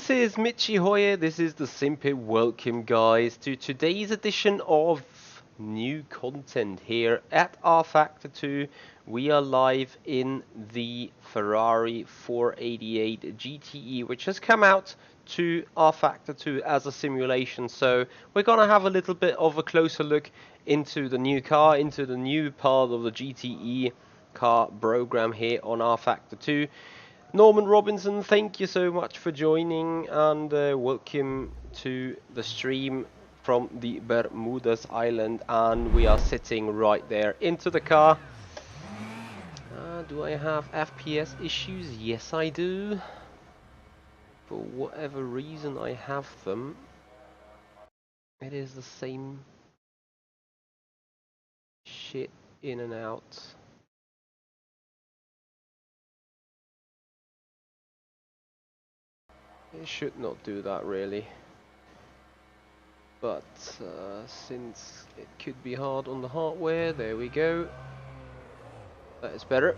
this is Michi Hoye, this is the Simpe. Welcome guys to today's edition of new content here at rFactor 2. We are live in the Ferrari 488 GTE, which has come out to rFactor 2 as a simulation. So we're gonna have a little bit of a closer look into the new car, into the new part of the GTE car program here on rFactor 2. Norman Robinson, thank you so much for joining, and welcome to the stream from the Bermudas Island. And we are sitting right there into the car. Do I have FPS issues? Yes, I do. For whatever reason I have them. It is the same shit in and out. It should not do that really, but since it could be hard on the hardware, there we go. That is better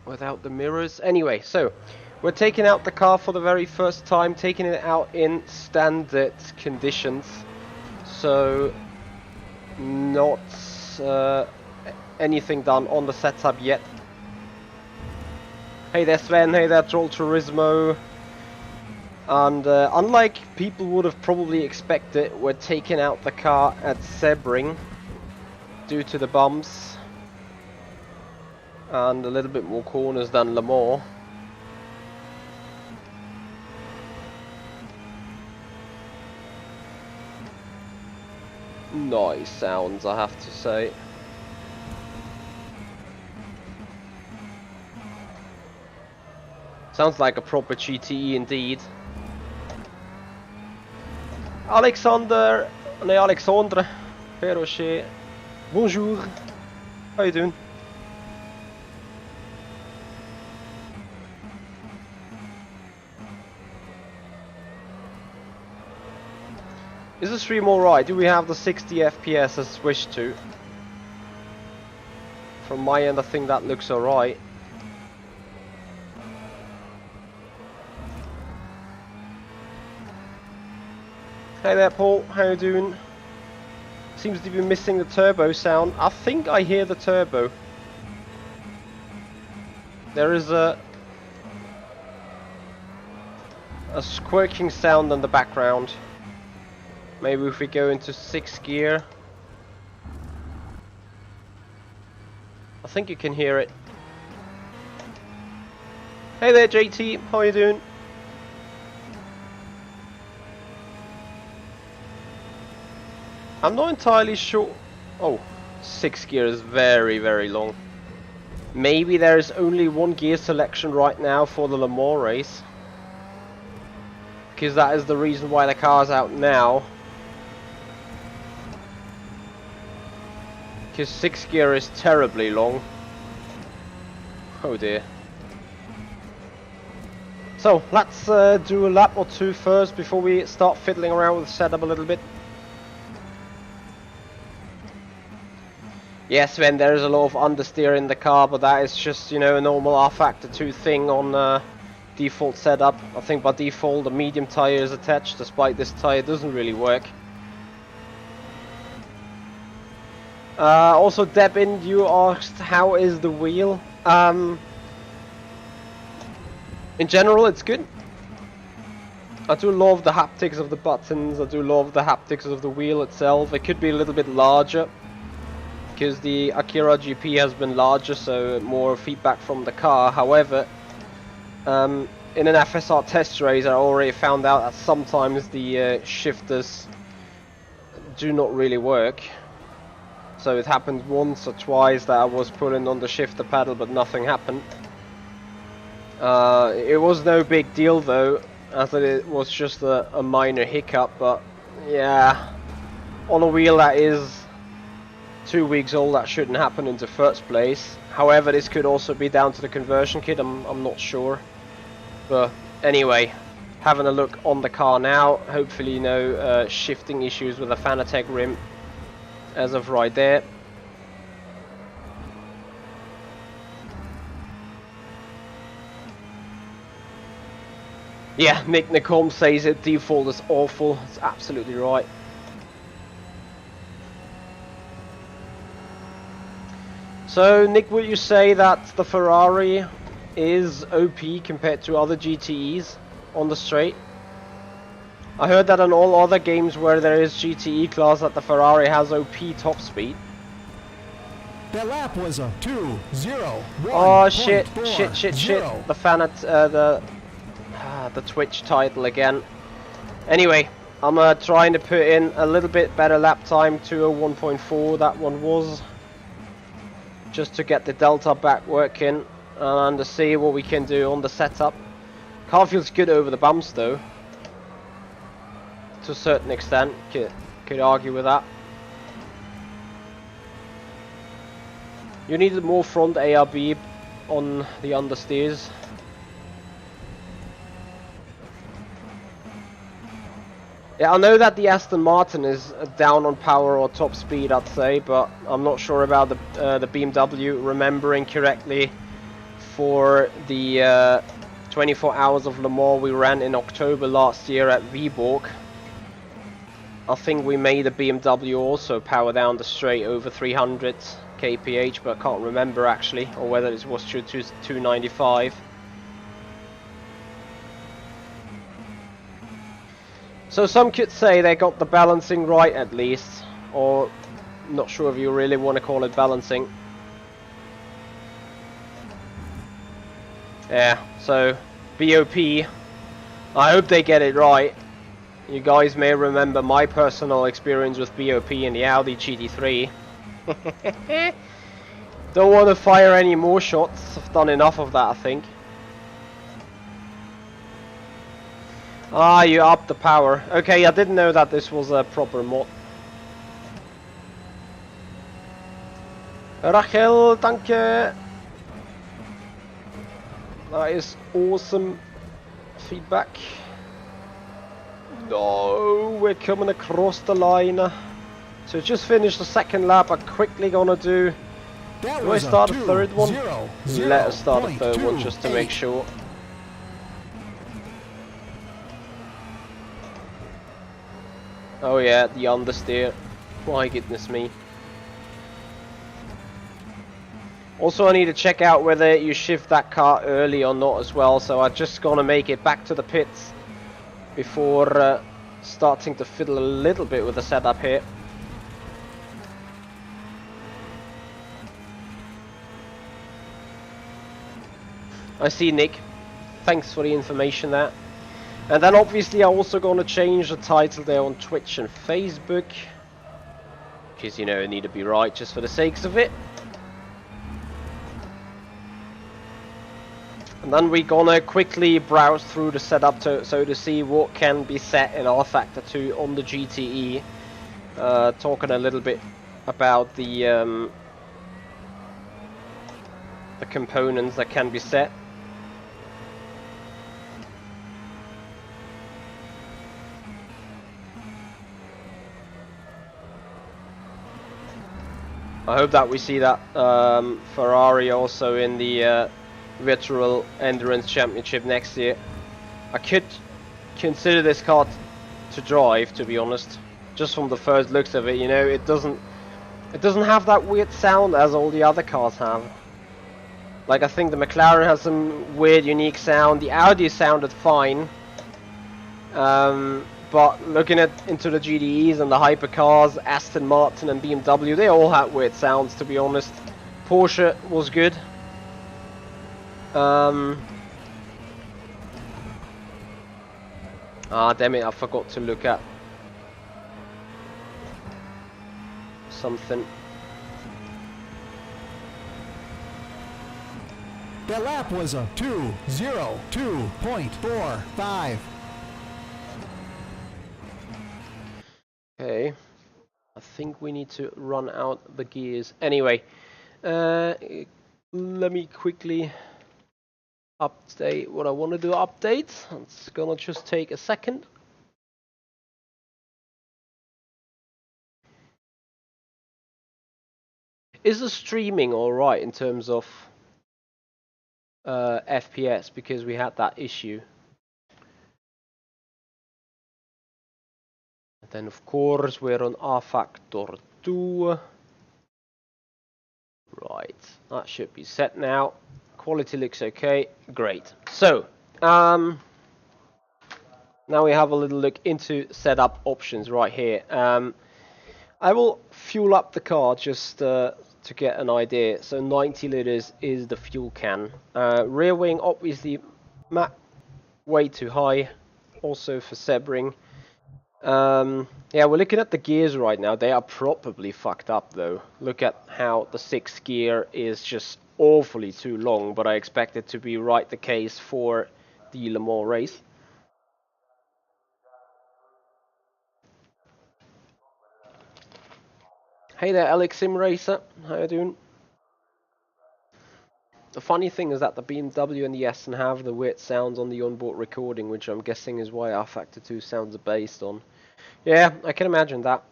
without the mirrors. Anyway, so we're taking out the car for the very first time, taking it out in standard conditions, so not anything done on the setup yet. Hey there Sven, hey there Troll Turismo. And unlike people would have probably expected, we're taking out the car at Sebring due to the bumps and a little bit more corners than LeMans. Nice sounds, I have to say. Sounds like a proper GTE indeed. Alexander, Alexandre, Perrochet, bonjour, how you doing? Is the stream alright? Do we have the 60 FPS as switched to? From my end I think that looks alright. Hey there Paul, how you doing? Seems to be missing the turbo sound. I think I hear the turbo. There is a squirking sound in the background. Maybe if we go into 6th gear. I think you can hear it. Hey there JT, how you doing? I'm not entirely sure. Oh, 6th gear is very, very long. Maybe there is only one gear selection right now for the LeMans race, because that is the reason why the car's out now. Because 6th gear is terribly long. Oh dear. So let's do a lap or two first before we start fiddling around with the setup a little bit. Yes, Sven, there is a lot of understeer in the car, but that is just, you know, a normal rFactor 2 thing on default setup. I think by default a medium tire is attached, despite this tire doesn't really work. Also, Debin, you asked how is the wheel. In general, it's good. I do love the haptics of the buttons, I do love the haptics of the wheel itself. It could be a little bit larger, because the Akira GP has been larger, so more feedback from the car. However, in an FSR test race I already found out that sometimes the shifters do not really work. So it happened once or twice that I was pulling on the shifter pedal but nothing happened. It was no big deal though, as it was just a minor hiccup, but yeah, on a wheel that is 2 weeks old, that shouldn't happen in the first place. However, this could also be down to the conversion kit, I'm not sure. But anyway, having a look on the car now, hopefully no shifting issues with the Fanatec rim as of right there. Yeah, Nick Nicom says it, default is awful. It's absolutely right. So, Nick, would you say that the Ferrari is OP compared to other GTEs on the straight? I heard that in all other games where there is GTE class that the Ferrari has OP top speed. That lap was a 2:01. Oh shit! The fan at the Twitch title again. Anyway, I'm trying to put in a little bit better lap time, 2:01.4. That one was, just to get the delta back working and to see what we can do on the setup. Car feels good over the bumps though, to a certain extent. Could argue with that. You needed more front ARB on the understeers. Yeah, I know that the Aston Martin is down on power or top speed, I'd say, but I'm not sure about the BMW. Remembering correctly, for the 24 hours of Le Mans we ran in October last year at Viborg, I think we made a BMW also power down the straight over 300 kph, but I can't remember actually, or whether it was 295. So some could say they got the balancing right at least, or not sure if you really want to call it balancing. Yeah, so BOP, I hope they get it right. You guys may remember my personal experience with BOP in the Audi GT3. Don't want to fire any more shots, I've done enough of that I think. Ah, you upped the power. Okay, I didn't know that this was a proper mod. Rachel, danke! That is awesome feedback. No, we're coming across the line. So just finished the second lap. I'm quickly gonna do... Do I start a third one? Let us start a third one just to make sure. Oh yeah, the understeer. My goodness me. Also, I need to check out whether you shift that car early or not as well. So I'm just gonna make it back to the pits before starting to fiddle a little bit with the setup here. I see, Nick. Thanks for the information there. And then obviously I'm also going to change the title there on Twitch and Facebook, because, you know, I need to be right just for the sakes of it. And then we're gonna quickly browse through the setup so to see what can be set in rFactor 2 on the GTE. Talking a little bit about the components that can be set. I hope that we see that Ferrari also in the Virtual Endurance Championship next year. I could consider this car to drive, to be honest, just from the first looks of it. You know, it doesn't have that weird sound as all the other cars have. Like, I think the McLaren has some weird, unique sound. The Audi sounded fine. But looking into the GTEs and the hypercars, Aston Martin and BMW, they all had weird sounds, to be honest. Porsche was good. Ah, damn it, I forgot to look at something. That lap was a 2:02.45. Okay, I think we need to run out the gears. Anyway, let me quickly update what I want to do. Update. It's gonna just take a second. Is the streaming alright in terms of FPS, because we had that issue? Then of course we're on rFactor 2. Right, that should be set now. Quality looks okay, great. So, now we have a little look into setup options right here. I will fuel up the car just to get an idea. So 90 liters is the fuel can. Rear wing obviously way too high, also for Sebring. Yeah, we're looking at the gears right now. They are probably fucked up though. Look at how the 6th gear is just awfully too long, but I expect it to be right the case for the Le Mans race. Hey there, Alex Sim Racer. How you doing? The funny thing is that the BMW and the S have the weird sounds on the onboard recording, which I'm guessing is why rFactor 2 sounds are based on. Yeah, I can imagine that.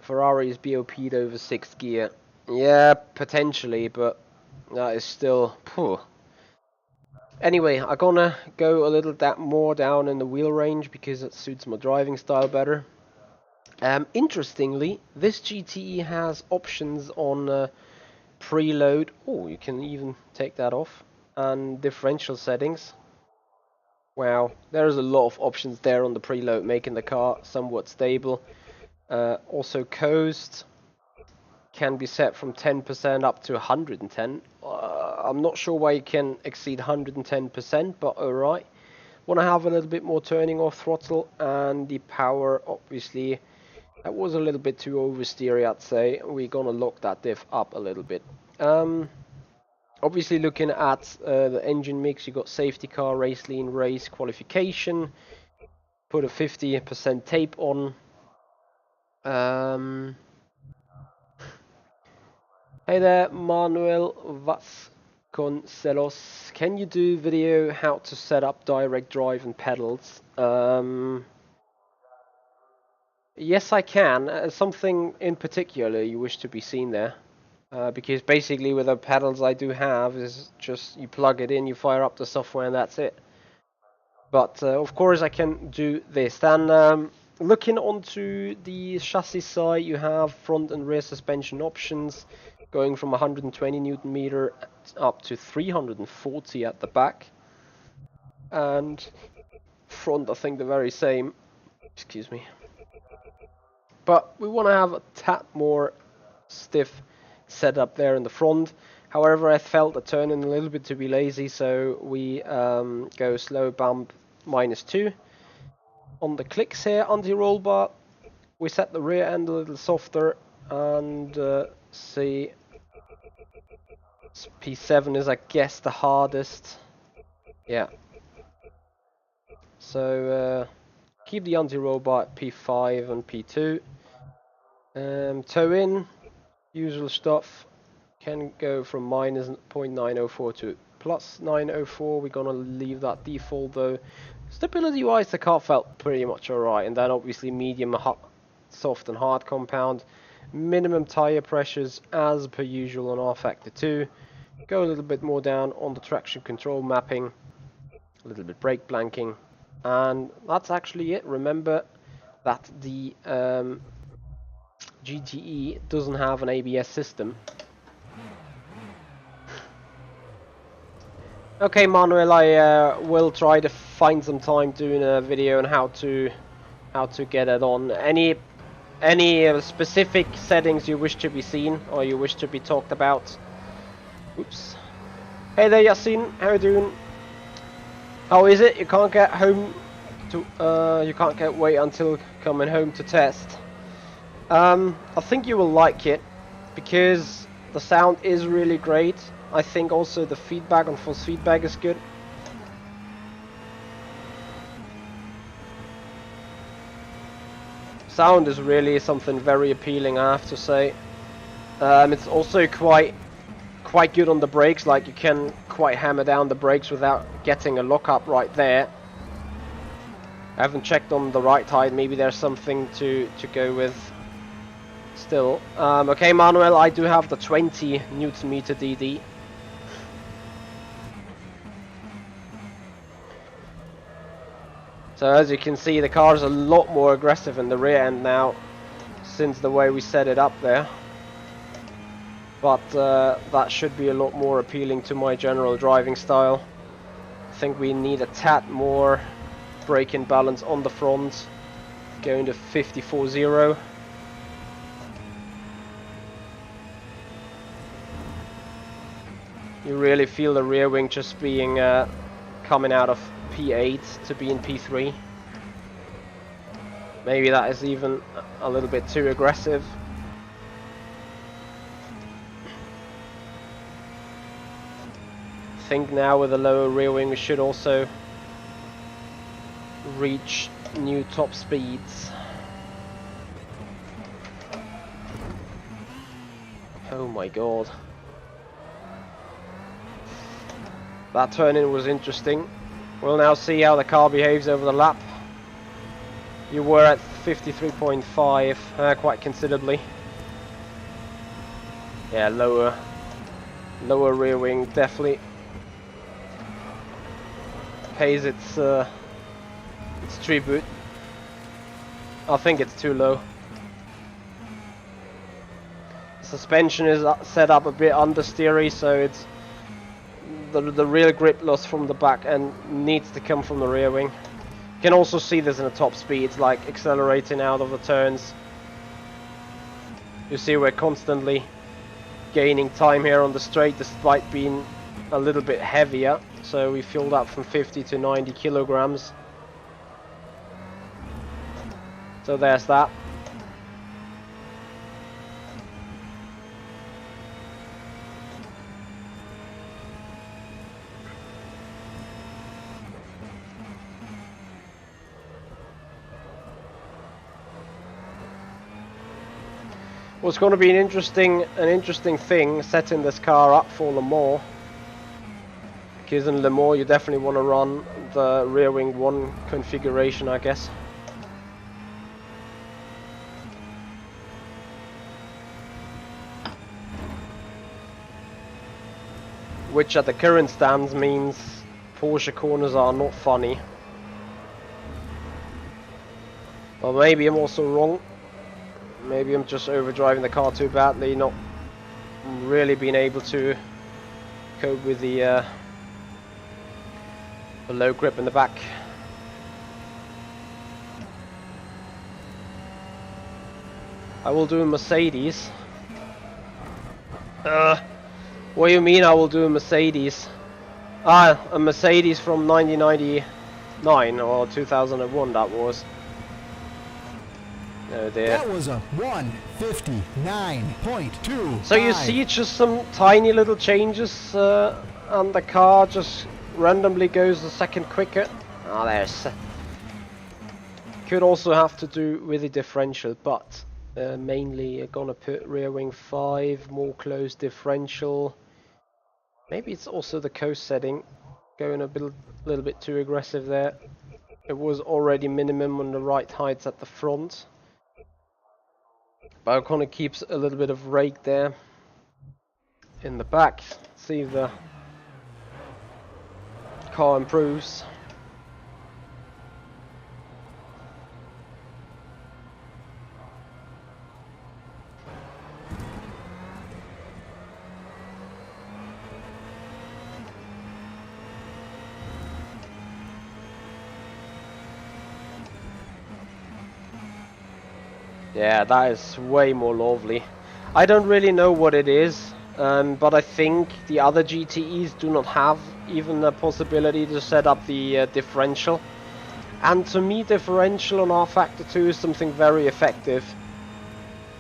Ferrari is BOP'd over 6th gear. Yeah, potentially, but that is still... Phew. Anyway, I'm gonna go a little more down in the wheel range because it suits my driving style better. Interestingly, this GTE has options on preload. Oh, you can even take that off. And differential settings. Wow, there's a lot of options there on the preload, making the car somewhat stable. Also coast can be set from 10% up to 110. I'm not sure why you can exceed 110%, but alright. Want to have a little bit more turning off throttle, and the power, obviously, that was a little bit too oversteery, I'd say. We're gonna lock that diff up a little bit. Obviously, looking at the engine mix, you got safety car, race lean, race qualification. Put a 50% tape on. Hey there, Manuel Vasconcelos. Can you do video how to set up direct drive and pedals? Yes, I can. Something in particular you wish to be seen there? Because basically with the pedals I do have is just you plug it in, you fire up the software, and that's it. But of course I can do this. Then looking onto the chassis side, you have front and rear suspension options, going from 120 Newton meter up to 340 at the back. And front, I think the very same. Excuse me. But we want to have a tad more stiff setup there in the front. However, I felt the turning a little bit to be lazy, so we go slow bump -2. On the clicks here, anti-roll bar, we set the rear end a little softer, and see, P7 is, I guess, the hardest. Yeah. So keep the anti-roll bar at P5 and P2. Toe in, usual stuff. Can go from -0.904 to +904. We're gonna leave that default though. Stability wise, the car felt pretty much alright, and then obviously medium, soft and hard compound. Minimum tire pressures as per usual on rFactor 2. Go a little bit more down on the traction control mapping, a little bit brake blanking, and that's actually it. Remember that the GTE doesn't have an ABS system. Okay, Manuel, I will try to find some time doing a video on how to get it on. Any specific settings you wish to be seen or you wish to be talked about? Oops. Hey there, Yasin. How you doing? How is it? You can't get home to you can't get wait until coming home to test. I think you will like it because the sound is really great. I think also the feedback on force feedback is good. Sound is really something very appealing, I have to say. It's also quite good on the brakes, like you can quite hammer down the brakes without getting a lockup right there. I haven't checked on the right side, maybe there's something to go with still. Okay, Manuel, I do have the 20 Newton meter DD. So as you can see, the car is a lot more aggressive in the rear end now, since the way we set it up there. But that should be a lot more appealing to my general driving style. I think we need a tad more braking balance on the front, going to 54.0. You really feel the rear wing just being coming out of P8 to be in P3. Maybe that is even a little bit too aggressive. I think now with a lower rear wing we should also reach new top speeds. Oh my god. That turn-in was interesting. We'll now see how the car behaves over the lap. You were at 53.5, quite considerably. Yeah, lower rear wing definitely pays its tribute. I think it's too low. The suspension is set up a bit understeery, so it's the real grip loss from the back end needs to come from the rear wing. You can also see this in the top speed. It's like accelerating out of the turns. You see we're constantly gaining time here on the straight despite being a little bit heavier. So we fueled up from 50 to 90 kilograms. So there's that. What's going to be an interesting thing setting this car up for Le Mans, because in Le Mans you definitely want to run the rear wing 1 configuration, I guess. Which at the current stands means Porsche corners are not funny. But maybe I'm also wrong. Maybe I'm just overdriving the car too badly, not really being able to cope with the low grip in the back. I will do a Mercedes. What do you mean I will do a Mercedes? Ah, a Mercedes from 1999 or 2001 that was. Oh dear. That was a 1:59.2. So you see just some tiny little changes and the car just randomly goes a second quicker. Ah, there's... Could also have to do with the differential, but mainly gonna put rear wing 5, more closed differential. Maybe it's also the coast setting, going a little bit too aggressive there. It was already minimum on the right heights at the front. But Ocon keeps a little bit of rake there in the back. See if the car improves. Yeah, that is way more lovely. I don't really know what it is, but I think the other GTEs do not have even the possibility to set up the differential. And to me, differential on rFactor 2 is something very effective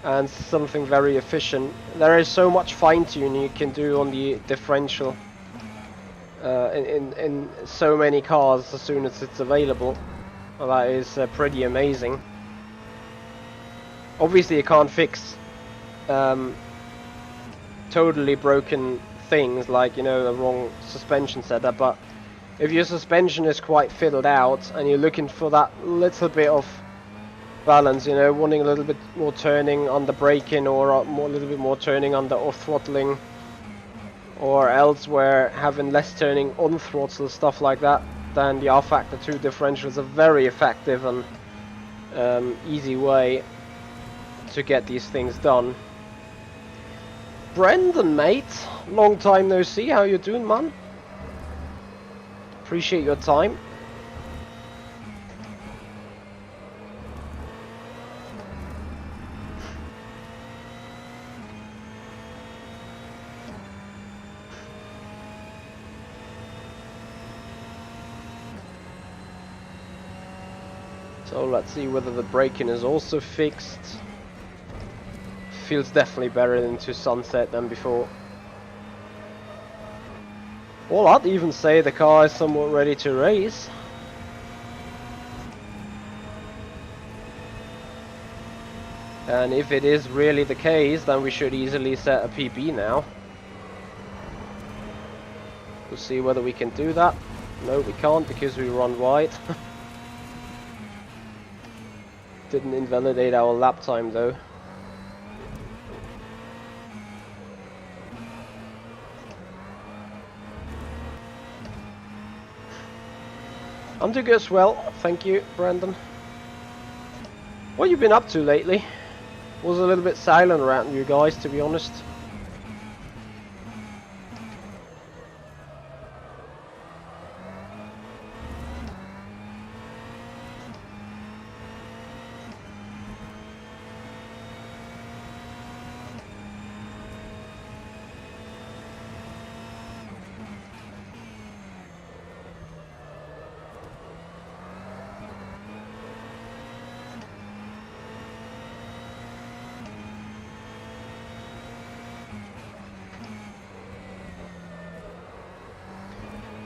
and something very efficient. There is so much fine-tuning you can do on the differential in so many cars as soon as it's available. Well, that is pretty amazing. Obviously you can't fix totally broken things like, you know, the wrong suspension setup, but if your suspension is quite fiddled out and you're looking for that little bit of balance, you know, wanting a little bit more turning on the braking or a little bit more turning on the off throttling, or elsewhere having less turning on throttle, stuff like that, then the rFactor 2 differential is a very effective and easy way to get these things done. Brendan, mate, long time no see. How you doing, man? Appreciate your time. So let's see whether the braking is also fixed. Feels definitely better into sunset than before. Well, I'd even say the car is somewhat ready to race. And if it is really the case, then we should easily set a PB now. We'll see whether we can do that. No, we can't because we run wide. Didn't invalidate our lap time though. I'm doing as well, thank you, Brandon. What have you been up to lately? Was a little bit silent around you guys, to be honest.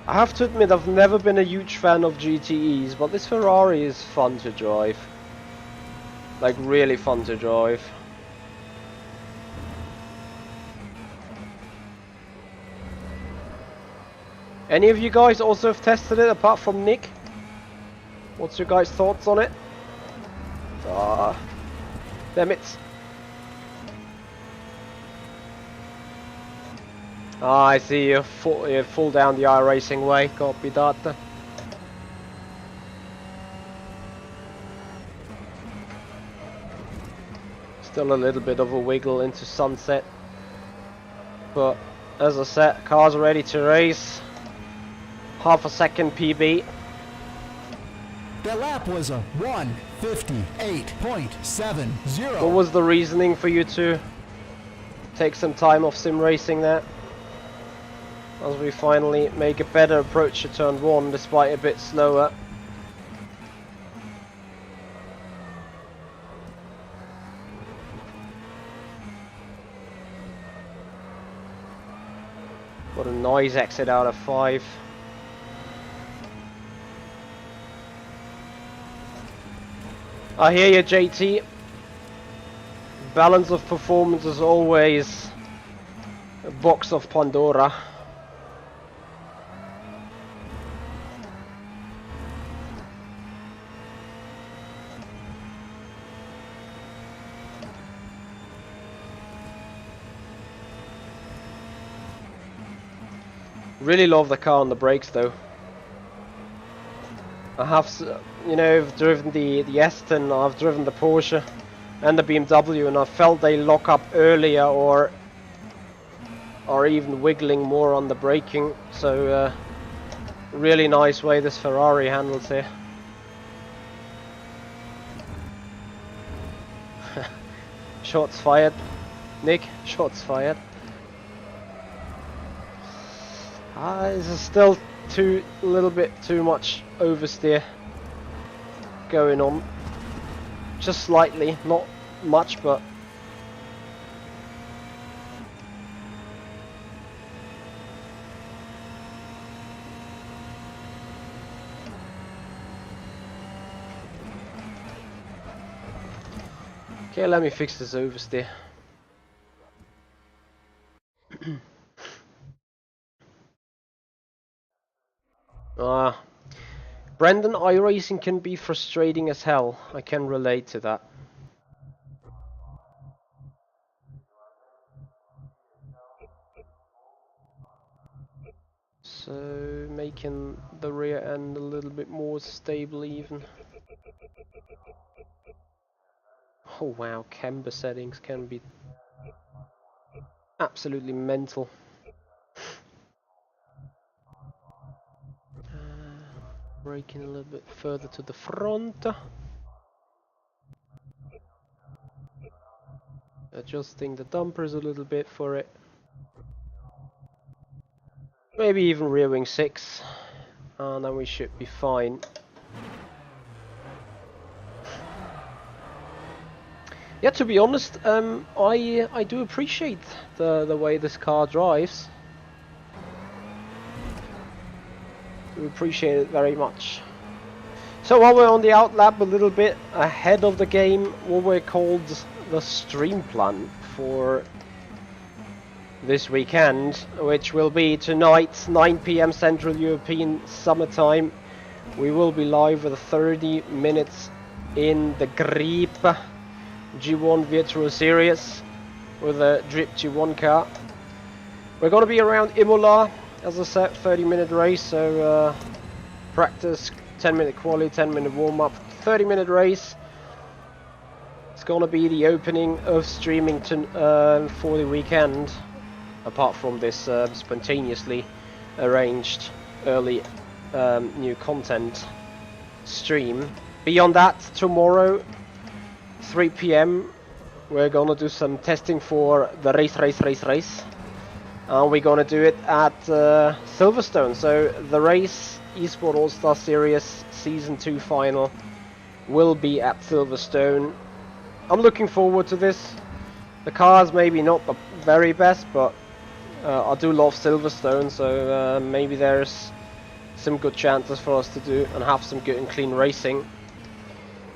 I have to admit, I've never been a huge fan of GTEs, but this Ferrari is fun to drive. Like, really fun to drive. Any of you guys also have tested it, apart from Nick? What's your guys' thoughts on it? Ah, damn it. Ah, I see you fall down the iRacing way, copy that. Still a little bit of a wiggle into sunset. But, as I said, car's ready to race. Half a second PB. The lap was a 1:58.70. What was the reasoning for you to take some time off sim racing there? As we finally make a better approach to turn 1 despite a bit slower. What a noise exit out of 5. I hear you, JT. Balance of performance is always a box of Pandora. Really love the car on the brakes though. I have, you know, I've driven the Aston, I've driven the Porsche and the BMW, and I felt they lock up earlier or are even wiggling more on the braking. So really nice way this Ferrari handles here. Shots fired, Nick. Shots fired. This is still a little bit too much oversteer going on. Just slightly, not much, but okay, let me fix this oversteer. Brendan, iRacing can be frustrating as hell. I can relate to that. So making the rear end a little bit more stable even. Oh wow, camber settings can be absolutely mental. Braking a little bit further to the front. Adjusting the dampers a little bit for it. Maybe even rear wing 6. And then we should be fine. Yeah, to be honest, I do appreciate the way this car drives. We appreciate it very much. So while we're on the outlap a little bit ahead of the game, what we called the stream plan for this weekend, which will be tonight, 9 PM Central European Summertime. We will be live with 30 minutes in the Grip G1 Virtual Series with a Drip G1 car. We're going to be around Imola, as I said, 30-minute race, so practice, 10-minute quali, 10-minute warm-up, 30-minute race. It's going to be the opening of streaming for the weekend, apart from this spontaneously arranged early new content stream. Beyond that, tomorrow, 3 PM, we're going to do some testing for the race. And we're going to do it at Silverstone. So the race eSport All-Star Series Season 2 final will be at Silverstone. I'm looking forward to this. The car's maybe not the very best, but I do love Silverstone, so maybe there's some good chances for us to do and have some good and clean racing.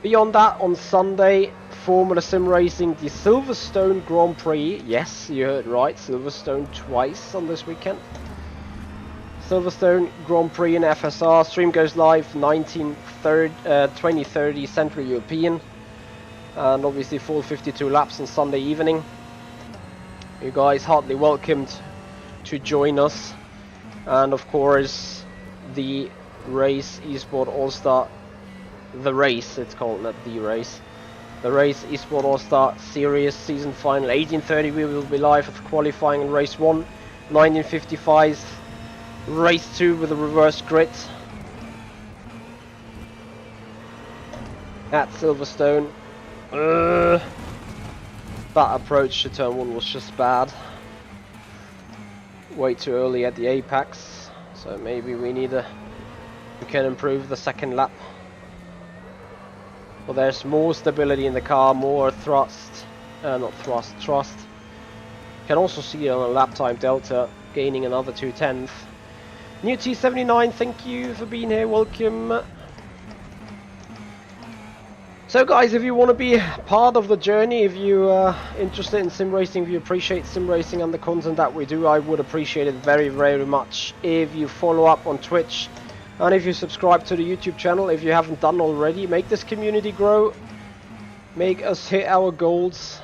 Beyond that, on Sunday, Formula Sim Racing, the Silverstone Grand Prix. Yes, you heard right, Silverstone twice on this weekend. Silverstone Grand Prix in FSR. Stream goes live 2030 Central European. And obviously full 52 laps on Sunday evening. You guys heartily welcomed to join us. And of course, the race eSport All-Star, the race, it's called, not the race. The race eSport All-Star Series Season Final. 18:30 we will be live for qualifying in race 1. 19:55 race 2 with a reverse grid at Silverstone. That approach to turn 1 was just bad. Way too early at the apex, so maybe we can improve the second lap. Well, there's more stability in the car, more thrust. Can also see it on a lap time delta, gaining another 2/10. New T79, thank you for being here, welcome. So guys, if you want to be part of the journey, if you're interested in sim racing, if you appreciate sim racing and the content that we do, I would appreciate it very, very much if you follow up on Twitch. And if you subscribe to the YouTube channel, if you haven't done already, make this community grow. Make us hit our goals.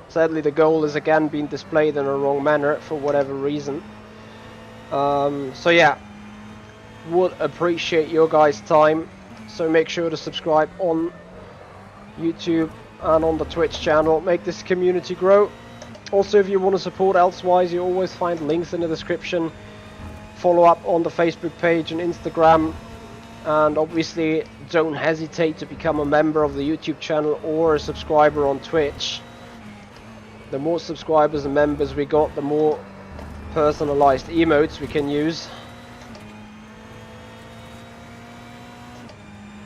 Sadly, the goal is again being displayed in a wrong manner for whatever reason. So yeah, would appreciate your guys' time. So make sure to subscribe on YouTube and on the Twitch channel. Make this community grow. Also, if you want to support elsewise, you always find links in the description. Follow up on the Facebook page and Instagram, and obviously don't hesitate to become a member of the YouTube channel or a subscriber on Twitch. The more subscribers and members we got, the more personalized emotes we can use.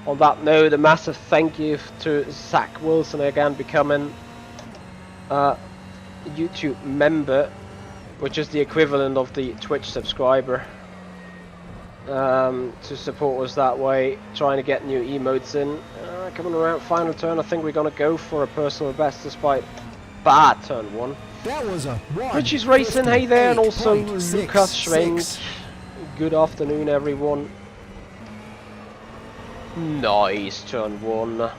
On that note, a massive thank you to Zach Wilson again becoming a YouTube member, which is the equivalent of the Twitch subscriber, to support us that way, trying to get new emotes in. Coming around final turn, I think we're going to go for a personal best despite bad turn 1. That was a Richie's Racing, hey there, and also Lucas Schwenk. Good afternoon everyone. Nice turn 1.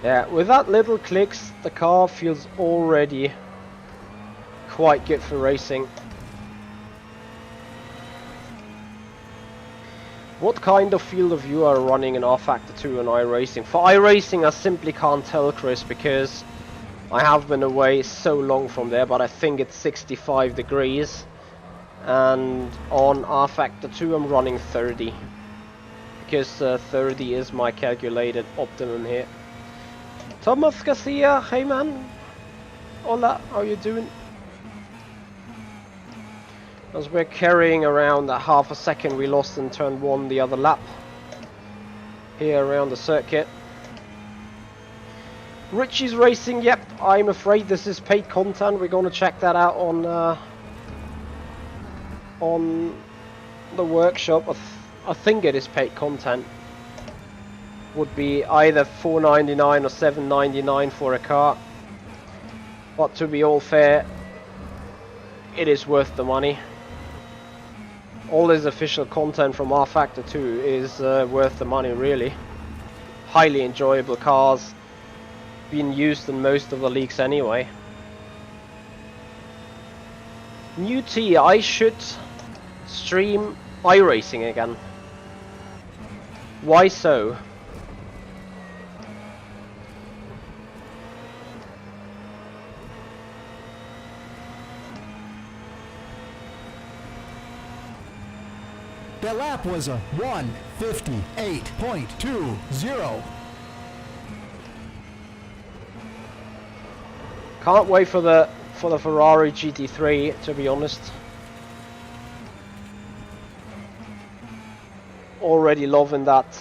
Yeah, with that little clicks, the car feels already quite good for racing. What kind of field of view are running in rFactor 2 and iRacing? For iRacing I simply can't tell, Chris, because I have been away so long from there, but I think it's 65 degrees. And on rFactor 2 I'm running 30. Because 30 is my calculated optimum here. Thomas Garcia, hey man. Hola, how you doing? As we're carrying around that half a second we lost in turn 1 the other lap. Here around the circuit. Richie's racing, yep, I'm afraid this is paid content. We're gonna check that out on the workshop. I think it is paid content. Would be either $4.99 or $7.99 for a car. But to be all fair, it is worth the money. All this official content from rFactor 2 is worth the money, really. Highly enjoyable cars, being used in most of the leagues anyway. New T, I should stream iRacing again. Why so? The lap was a 1:58.20. Can't wait for the Ferrari GT3, to be honest. Already loving that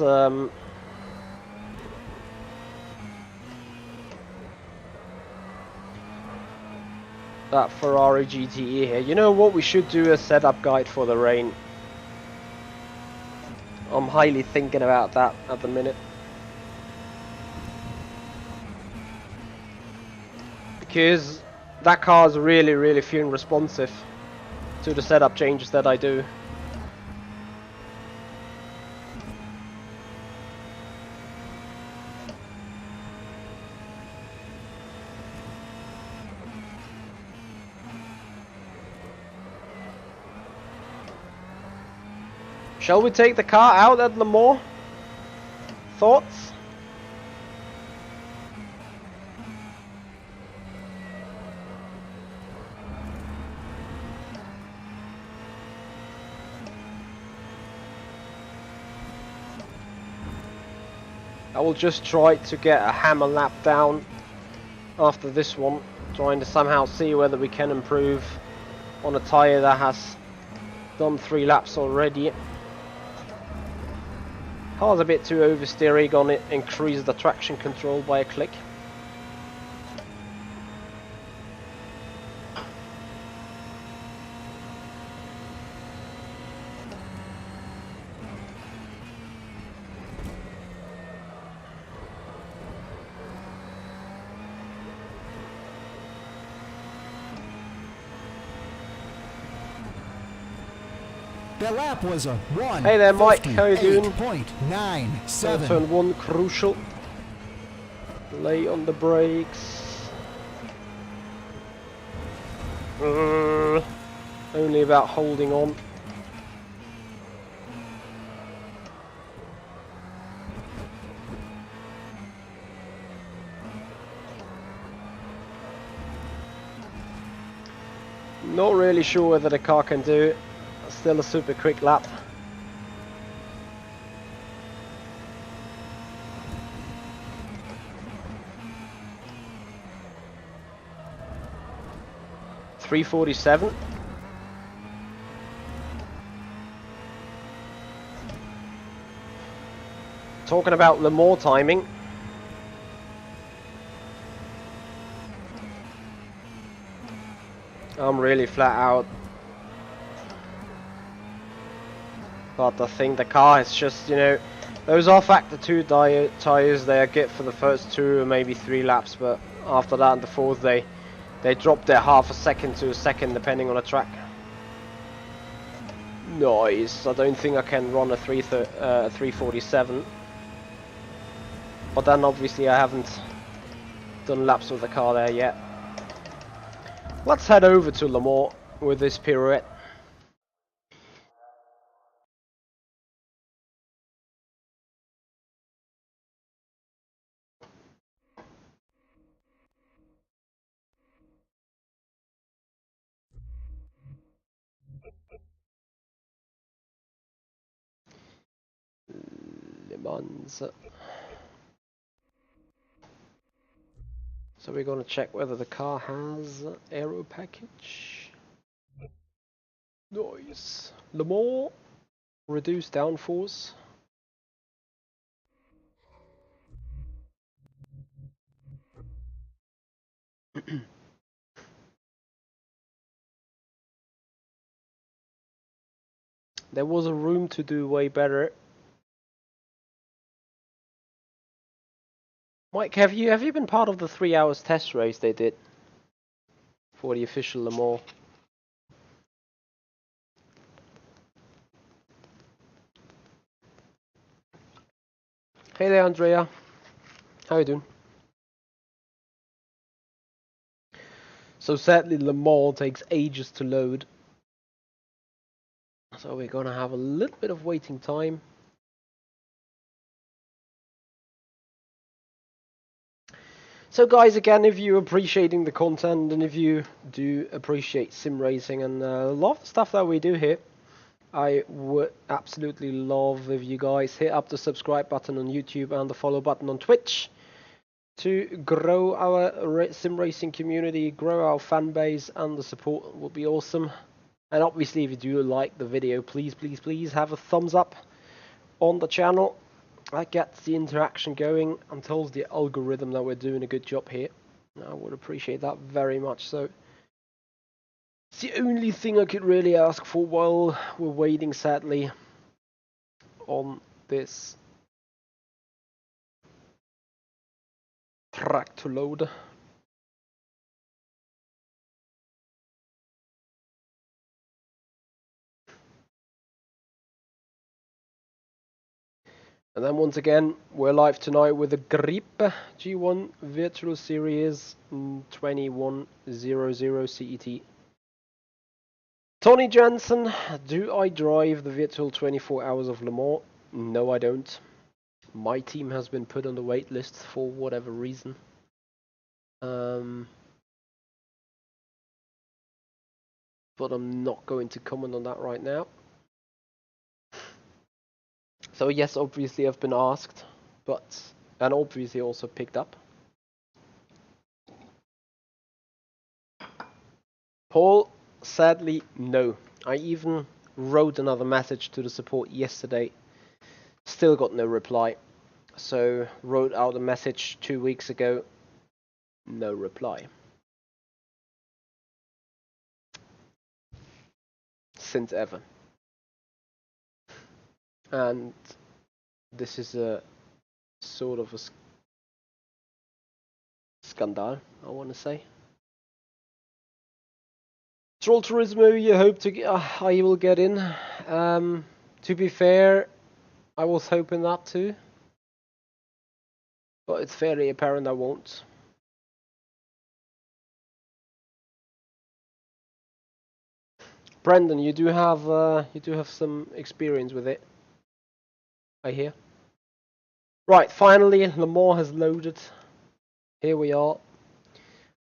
that Ferrari GTE here. You know what, we should do a setup guide for the rain. I'm highly thinking about that at the minute. Because that car is really feeling responsive to the setup changes that I do. Shall we take the car out at LeMans? Thoughts? I will just try to get a hammer lap down after this one, trying to somehow see whether we can improve on a tyre that has done 3 laps already. Car's a bit too oversteering on it, increase the traction control by a click. The lap was a 1:58.97. Hey there, Mike, how you doing? Turn 1 crucial. Lay on the brakes. Only about holding on. Not really sure whether the car can do it. Still a super quick lap. .347. Talking about LeMans timing. I'm really flat out. But I think the car is just, you know, those rFactor 2 tyres, they are good for the first 2 or maybe 3 laps, but after that, in the 4th, they drop their half a second to a second depending on the track. Nice. I don't think I can run a 347. But then obviously I haven't done laps with the car there yet. Let's head over to Le Mans with this pirouette. LeMans. So we're going to check whether the car has aero package. Nice. Le Mans, reduced downforce. There was a room to do way better. Mike, have you been part of the 3 hours test race they did for the official Le Mans? Hey there, Andrea. How you doing? So sadly, Le Mans takes ages to load. So we're gonna have a little bit of waiting time. So guys, again, if you're appreciating the content and if you do appreciate sim racing and love the stuff that we do here, I would absolutely love if you guys hit up the subscribe button on YouTube and the follow button on Twitch to grow our sim racing community, grow our fan base, and the support would be awesome. And obviously, if you do like the video, please have a thumbs up on the channel. That gets the interaction going and tells the algorithm that we're doing a good job here. I would appreciate that very much. So it's the only thing I could really ask for while we're waiting, sadly, on this track to load. And then once again, we're live tonight with the Grip G1 Virtual Series 2100 CET. Tony Jensen, do I drive the virtual 24 hours of Le Mans? No, I don't. My team has been put on the wait list for whatever reason. But I'm not going to comment on that right now. So yes, obviously I've been asked, and obviously also picked up. Paul, sadly, no. I even wrote another message to the support yesterday. Still got no reply. So wrote out a message 2 weeks ago. No reply. Since ever. And this is a sort of a scandal, I want to say. Troll Turismo, you hope to get, I will get in. To be fair, I was hoping that too. But it's fairly apparent I won't. Brendan, you do have some experience with it, I hear. Right, finally, Le Mans has loaded. Here we are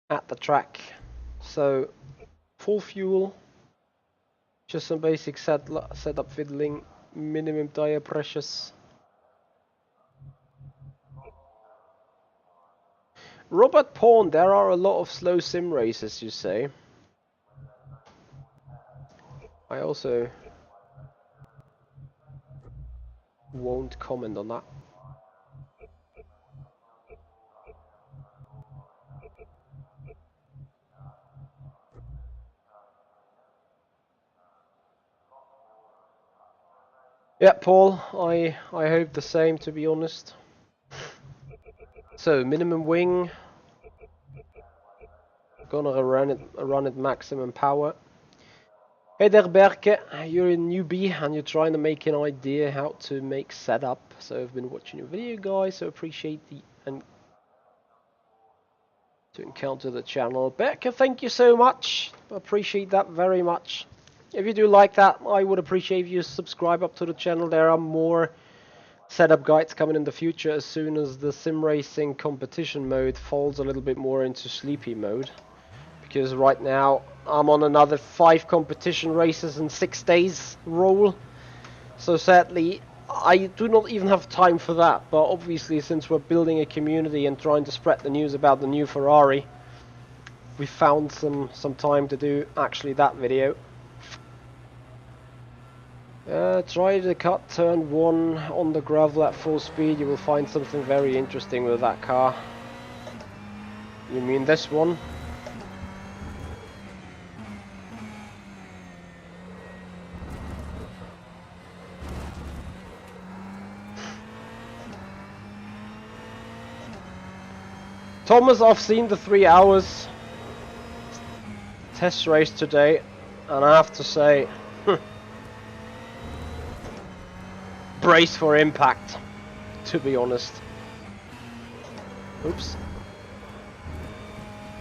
at the track. So, full fuel, just some basic setup fiddling, minimum tire pressures. Robert Pawn, there are a lot of slow sim races, you say. I also won't comment on that. Yeah, Paul, I hope the same, to be honest. So, minimum wing. Gonna run at maximum power. Hey there, Berke. You're a newbie and you're trying to make an idea how to make setup. So I've been watching your video, guys. So appreciate the to encounter the channel. Becca, thank you so much. Appreciate that very much. If you do like that, I would appreciate if you subscribe up to the channel. There are more setup guides coming in the future as soon as the sim racing competition mode falls a little bit more into sleepy mode. Because right now I'm on another 5 competition races in 6 days roll. So sadly, I do not even have time for that. But obviously, since we're building a community and trying to spread the news about the new Ferrari, we found some time to do actually that video. Try to cut turn 1 on the gravel at full speed. You will find something very interesting with that car. You mean this one? Thomas, I've seen the 3 hours test race today, and I have to say, brace for impact, to be honest. Oops.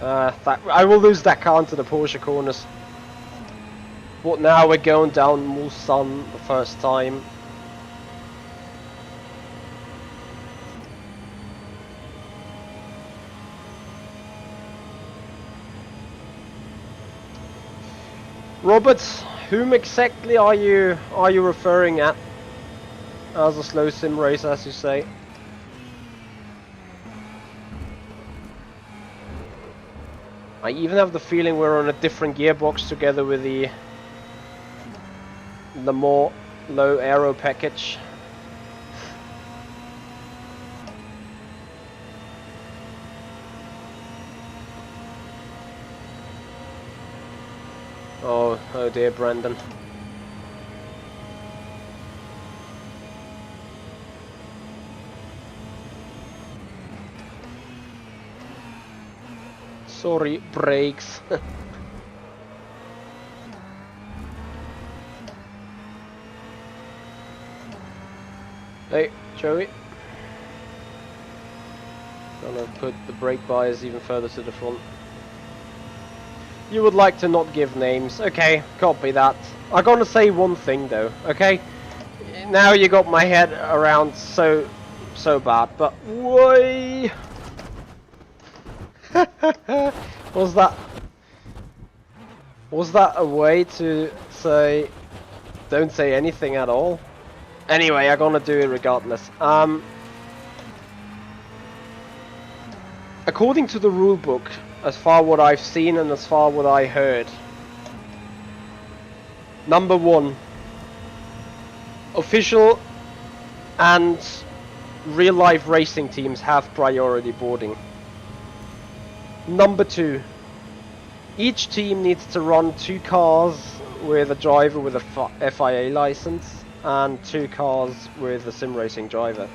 I will lose that car into the Porsche corners. But now we're going down Mulsanne the first time. Robert, whom exactly are you referring at as a slow sim race, as you say? I even have the feeling we're on a different gearbox together with the more low aero package. Oh dear, Brandon. Sorry, brakes. Hey, Joey. Gonna put the brake bias even further to the front. You would like to not give names. Okay, copy that. I'm gonna say one thing though, okay? Now you got my head around so bad, but why? Was that a way to say don't say anything at all? Anyway, I'm gonna do it regardless. According to the rule book, as far what I've seen and as far what I heard, number 1, official and real life racing teams have priority boarding. Number 2, each team needs to run 2 cars with a driver with a FIA license and 2 cars with a sim racing driver.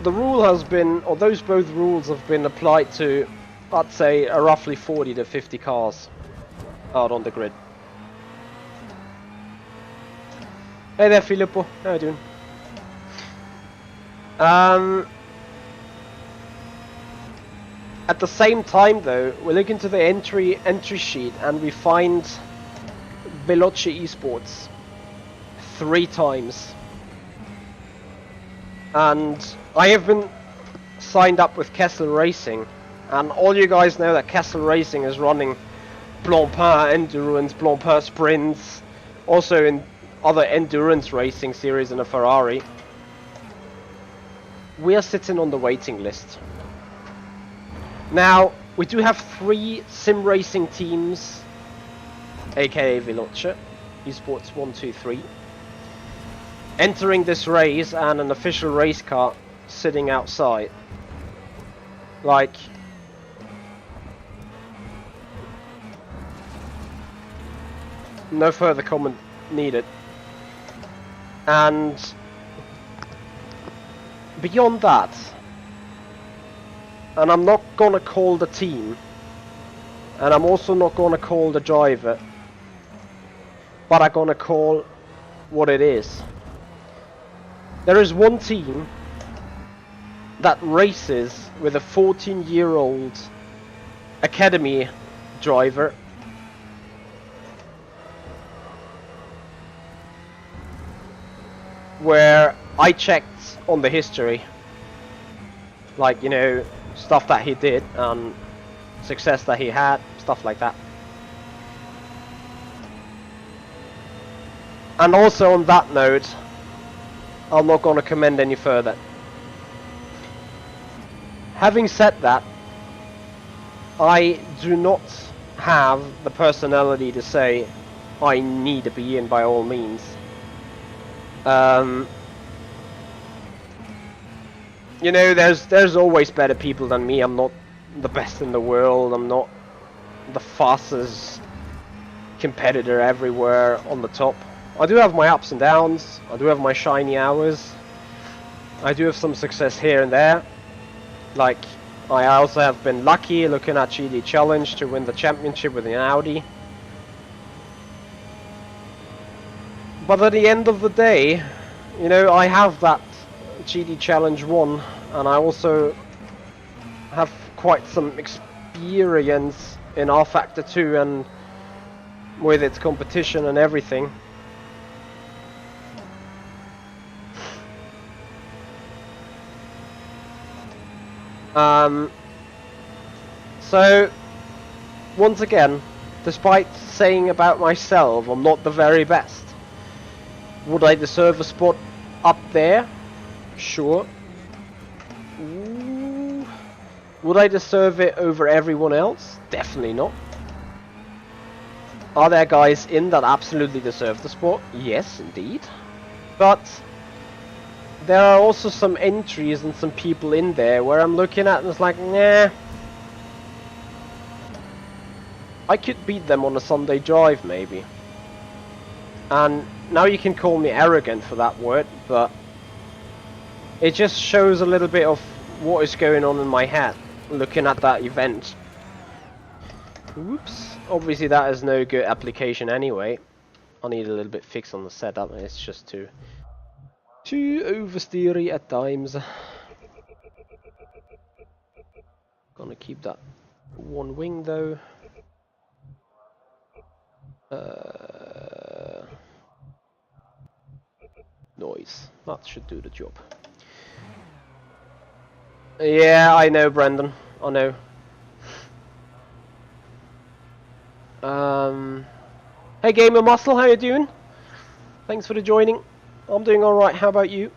The rule has been, or those both rules have been applied to, I'd say, roughly 40 to 50 cars out on the grid. Hey there, Filippo. How you doing? At the same time, though, we look into the entry sheet and we find Veloce Esports 3 times. And I have been signed up with Kessel Racing, and all you guys know that Kessel Racing is running Blancpain Endurance, Blancpain Sprints, also in other endurance racing series in a Ferrari. We are sitting on the waiting list. Now, we do have 3 sim racing teams, aka Veloce Esports 1, 2, 3. Entering this race and an official race car sitting outside. Like, no further comment needed. And beyond that, and I'm not gonna call the team, and I'm also not gonna call the driver, but I'm gonna call what it is. There is one team that races with a 14-year-old academy driver where I checked on the history, like, you know, stuff that he did and success that he had, stuff like that. And also on that note, I'm not going to commend any further. Having said that, I do not have the personality to say I need to be in by all means. You know, there's always better people than me. I'm not the best in the world. I'm not the fastest competitor everywhere on the top. I do have my ups and downs. I do have my shiny hours. I do have some success here and there. Like, I also have been lucky looking at GTE Challenge to win the championship with an Audi. But at the end of the day, you know, I have that GTE Challenge 1, and I also have quite some experience in rFactor 2 and with its competition and everything. So, once again, despite saying about myself I'm not the very best, would I deserve a spot up there? Sure. Ooh. Would I deserve it over everyone else? Definitely not. Are there guys in that absolutely deserve the spot? Yes, indeed. But there are also some entries and some people in there where I'm looking at and it's like, nah. I could beat them on a Sunday drive, maybe. And now you can call me arrogant for that word, but it just shows a little bit of what is going on in my head looking at that event. Oops. Obviously that is no good application anyway. I need a little bit fix on the setup, and it's just too oversteery at times. Gonna keep that one wing though. Noise. That should do the job. Yeah, I know, Brendan. I know. Hey, Gamer Muscle, how you doing? Thanks for the joining. I'm doing all right. How about you?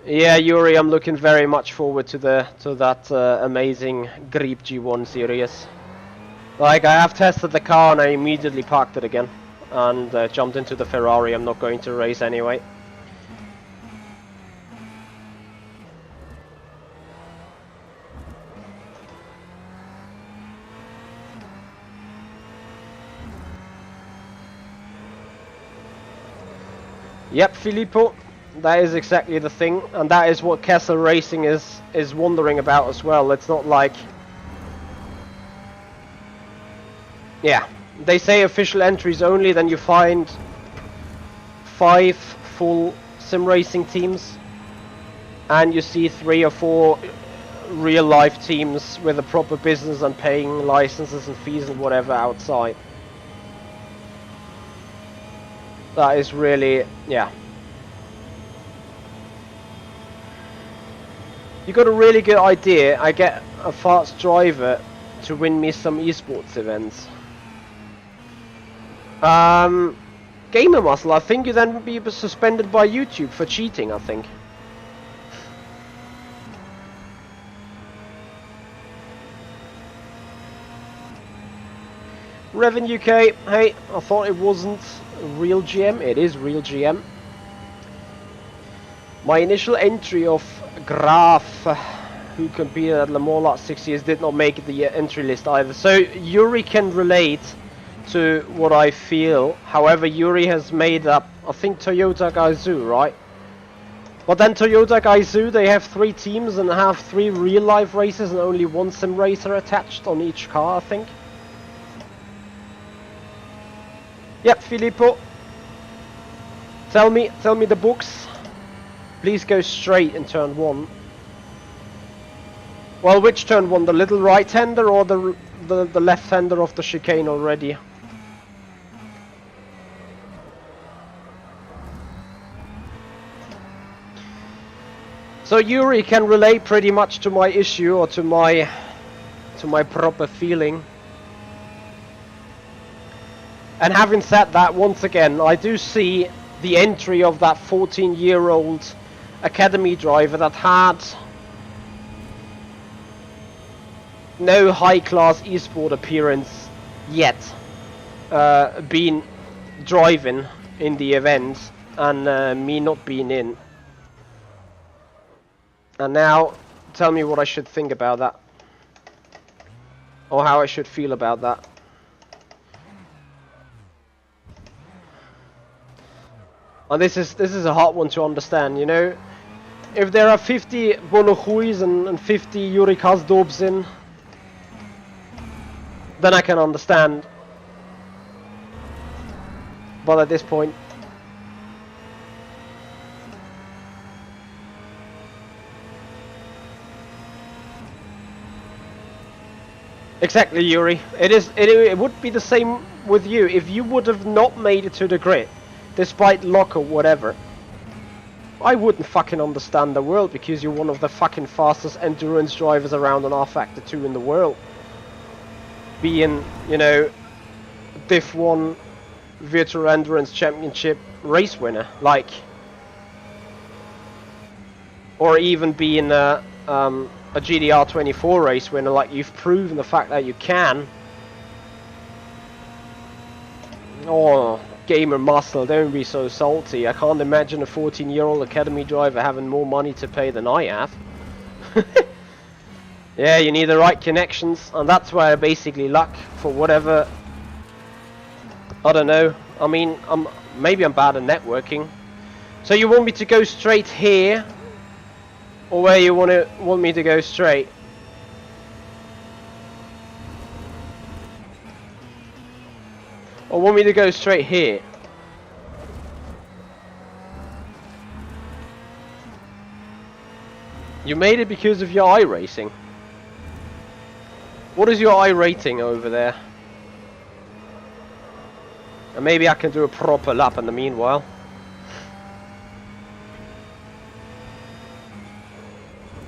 Yeah, Yuri, I'm looking very much forward to that amazing Grip G1 series. Like, I have tested the car and I immediately parked it again and jumped into the Ferrari. I'm not going to race anyway. Yep, Filippo, that is exactly the thing, and that is what Kessel Racing is wondering about as well. It's not like, yeah, they say official entries only, then you find 5 full sim racing teams, and you see 3 or 4 real life teams with a proper business and paying licenses and fees and whatever outside. That is really, yeah. You got a really good idea. I get a fast driver to win me some esports events. Gamer Muscle, I think you then be suspended by YouTube for cheating, I think. Revan UK, hey, I thought it wasn't real GM. It is real GM. My initial entry of Graf, who competed at LeMans last 6 years, did not make the entry list either. So Yuri can relate to what I feel. However, Yuri has made up, I think, Toyota Gaizu, right? But then Toyota Gaizu, they have 3 teams and have 3 real life races and only 1 sim racer attached on each car, I think. Yep, Filippo. Tell me the books. Please go straight in turn 1. Well, which turn 1? The little right-hander or the left-hander of the chicane already? So Yuri can relate pretty much to my issue, or to my proper feeling. And having said that, once again, I do see the entry of that 14-year-old academy driver that had no high-class esport appearance yet, been driving in the event, and me not being in. And now, tell me what I should think about that, or how I should feel about that. And this is a hard one to understand, you know. If there are 50 Bonohuis and 50 Yuri Kazdobs in, then I can understand. But at this point, exactly, Yuri. It would be the same with you if you would have not made it to the grid, despite luck or whatever. I wouldn't fucking understand the world, because you're one of the fucking fastest endurance drivers around on rFactor 2 in the world. Being, you know, Diff 1 Virtual Endurance Championship race winner, like, or even being a GDR 24 race winner, like you've proven the fact that you can. Oh, gamer muscle, don't be so salty. I can't imagine a 14-year-old academy driver having more money to pay than I have. Yeah, you need the right connections, and that's where basically luck for whatever. I don't know. I mean, maybe I'm bad at networking. So you want me to go straight here, or where you want me to go straight? Or want me to go straight here? You made it because of your iRacing. What is your iRating over there? And maybe I can do a proper lap in the meanwhile.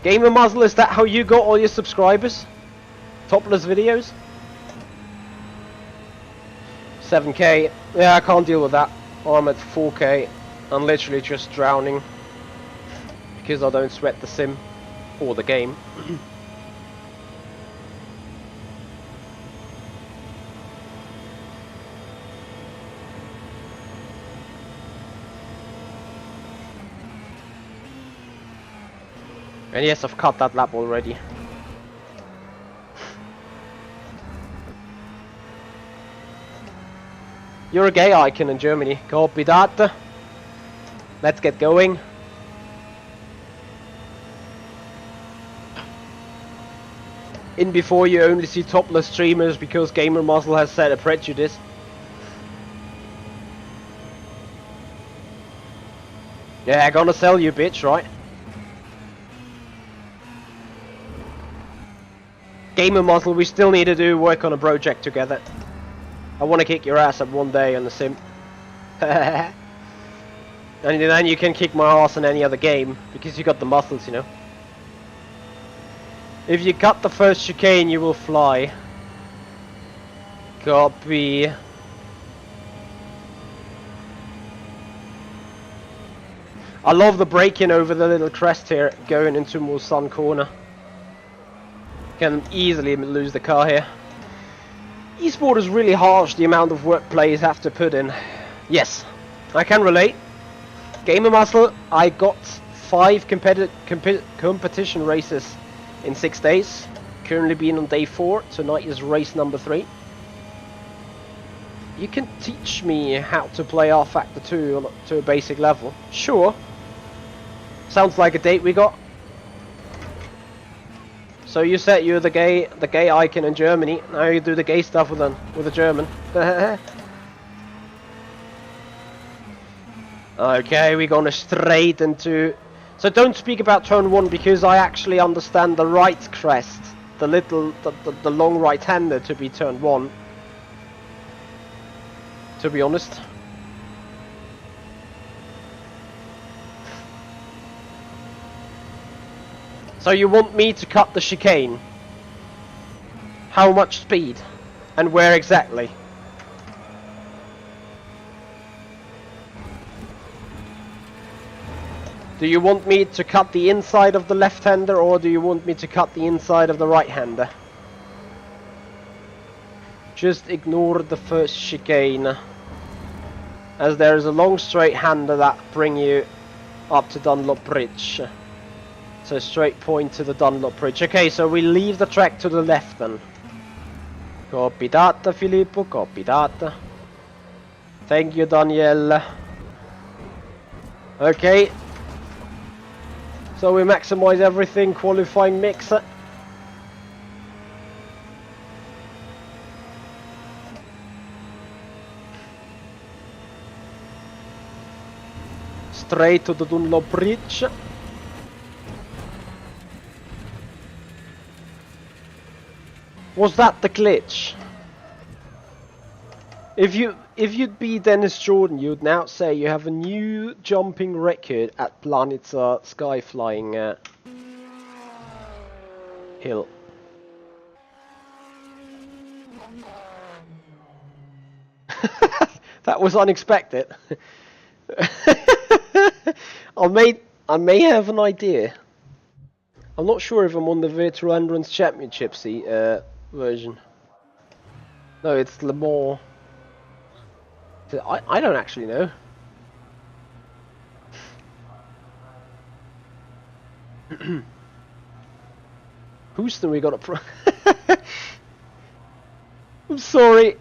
Gamer Muzzle, is that how you got all your subscribers? Topless videos? 7k. Yeah, I can't deal with that. I'm at 4k. I'm literally just drowning because I don't sweat the sim or the game. And yes, I've cut that lap already. You're a gay icon in Germany. Copy that. Let's get going. In before you only see topless streamers because Gamer Muscle has set a prejudice. Yeah, gonna sell you, bitch, right? Gamer Muscle, we still need to do work on a project together. I want to kick your ass up one day on the sim. And then you can kick my ass in any other game, because you got the muscles, you know. If you cut the first chicane, you will fly. Copy. I love the braking over the little crest here, going into Mulsanne corner. Can easily lose the car here. Esport is really harsh, the amount of work players have to put in. Yes, I can relate. Gamer Muscle, I got 5 competition races in 6 days. Currently being on day 4, tonight is race number 3. You can teach me how to play rFactor 2 to a basic level. Sure. Sounds like a date we got. So you said you're the gay icon in Germany. Now you do the gay stuff with a German. Okay, we're gonna straight into So don't speak about turn 1 because I actually understand the right crest, the long right-hander to be turn 1. To be honest. So you want me to cut the chicane? How much speed? And where exactly? Do you want me to cut the inside of the left-hander, or do you want me to cut the inside of the right-hander? Just ignore the first chicane, as there is a long straight hander that bring you up to Dunlop Bridge. So straight point to the Dunlop Bridge. Okay, so we leave the track to the left then. Copy that, Filippo, copy that. Thank you, Daniel. Okay. So we maximize everything, qualifying mix. Straight to the Dunlop Bridge. Was that the glitch? If you'd be Dennis Jordan, you'd now say you have a new jumping record at Planica Sky Flying Hill. That was unexpected. I may have an idea. I'm not sure if I'm on the Virtual Endurance Championship version. No, it's LeMans. I don't actually know. Houston, we got a pro. I'm sorry.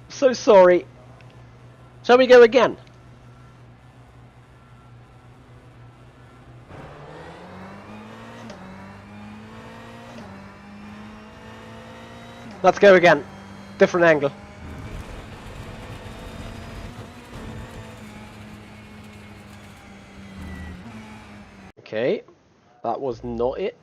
So sorry. Shall we go again? Let's go again. Different angle. Okay, that was not it.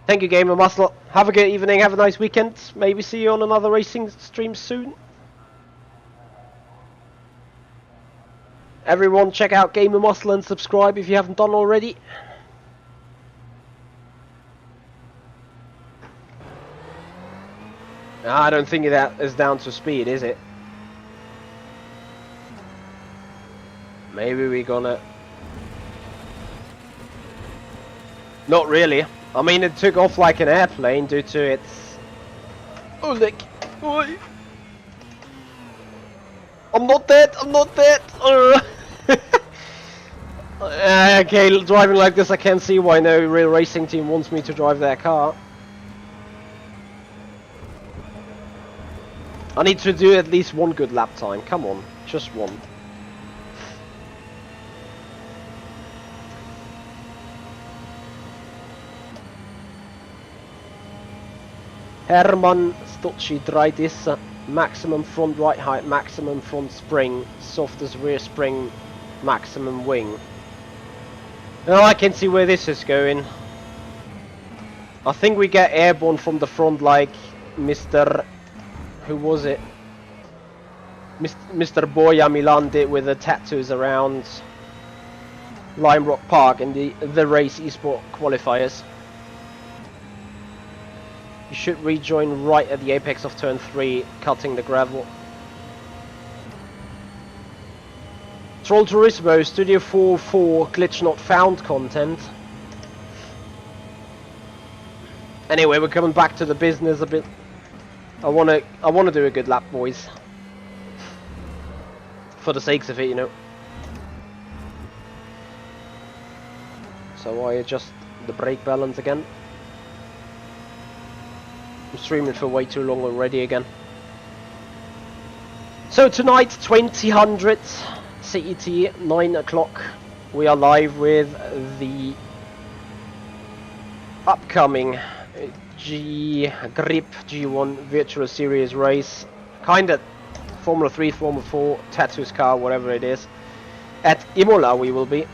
Thank you, Gamer Muscle. Have a good evening, have a nice weekend. Maybe see you on another racing stream soon. Everyone, check out Gamer Muscle and subscribe if you haven't done already. I don't think that is down to speed, is it? Maybe we're gonna... Not really. I mean, it took off like an airplane due to its... Oh, look. Oi. I'm not dead, I'm not dead. Okay, driving like this, I can't see why no real racing team wants me to drive their car. I need to do at least one good lap time. Come on, just one. Herman Stocci-Dreitis, maximum front right height, maximum front spring, softest rear spring, maximum wing. Now I can see where this is going. I think we get airborne from the front like Mr... Who was it? Mr. Boya Milan did with the tattoos around Lime Rock Park in the race esport qualifiers. You should rejoin right at the apex of turn 3, cutting the gravel. Troll Turismo, Studio 4 glitch not found content. Anyway, we're coming back to the business a bit. I wanna do a good lap, boys. For the sakes of it, you know. So I adjust the brake balance again. I'm streaming for way too long already again. So tonight, 2000 CET, 9 o'clock. We are live with the upcoming Grip G1 Virtual Series race. Kinda Formula 3, Formula 4, Tattoos car, whatever it is. At Imola we will be.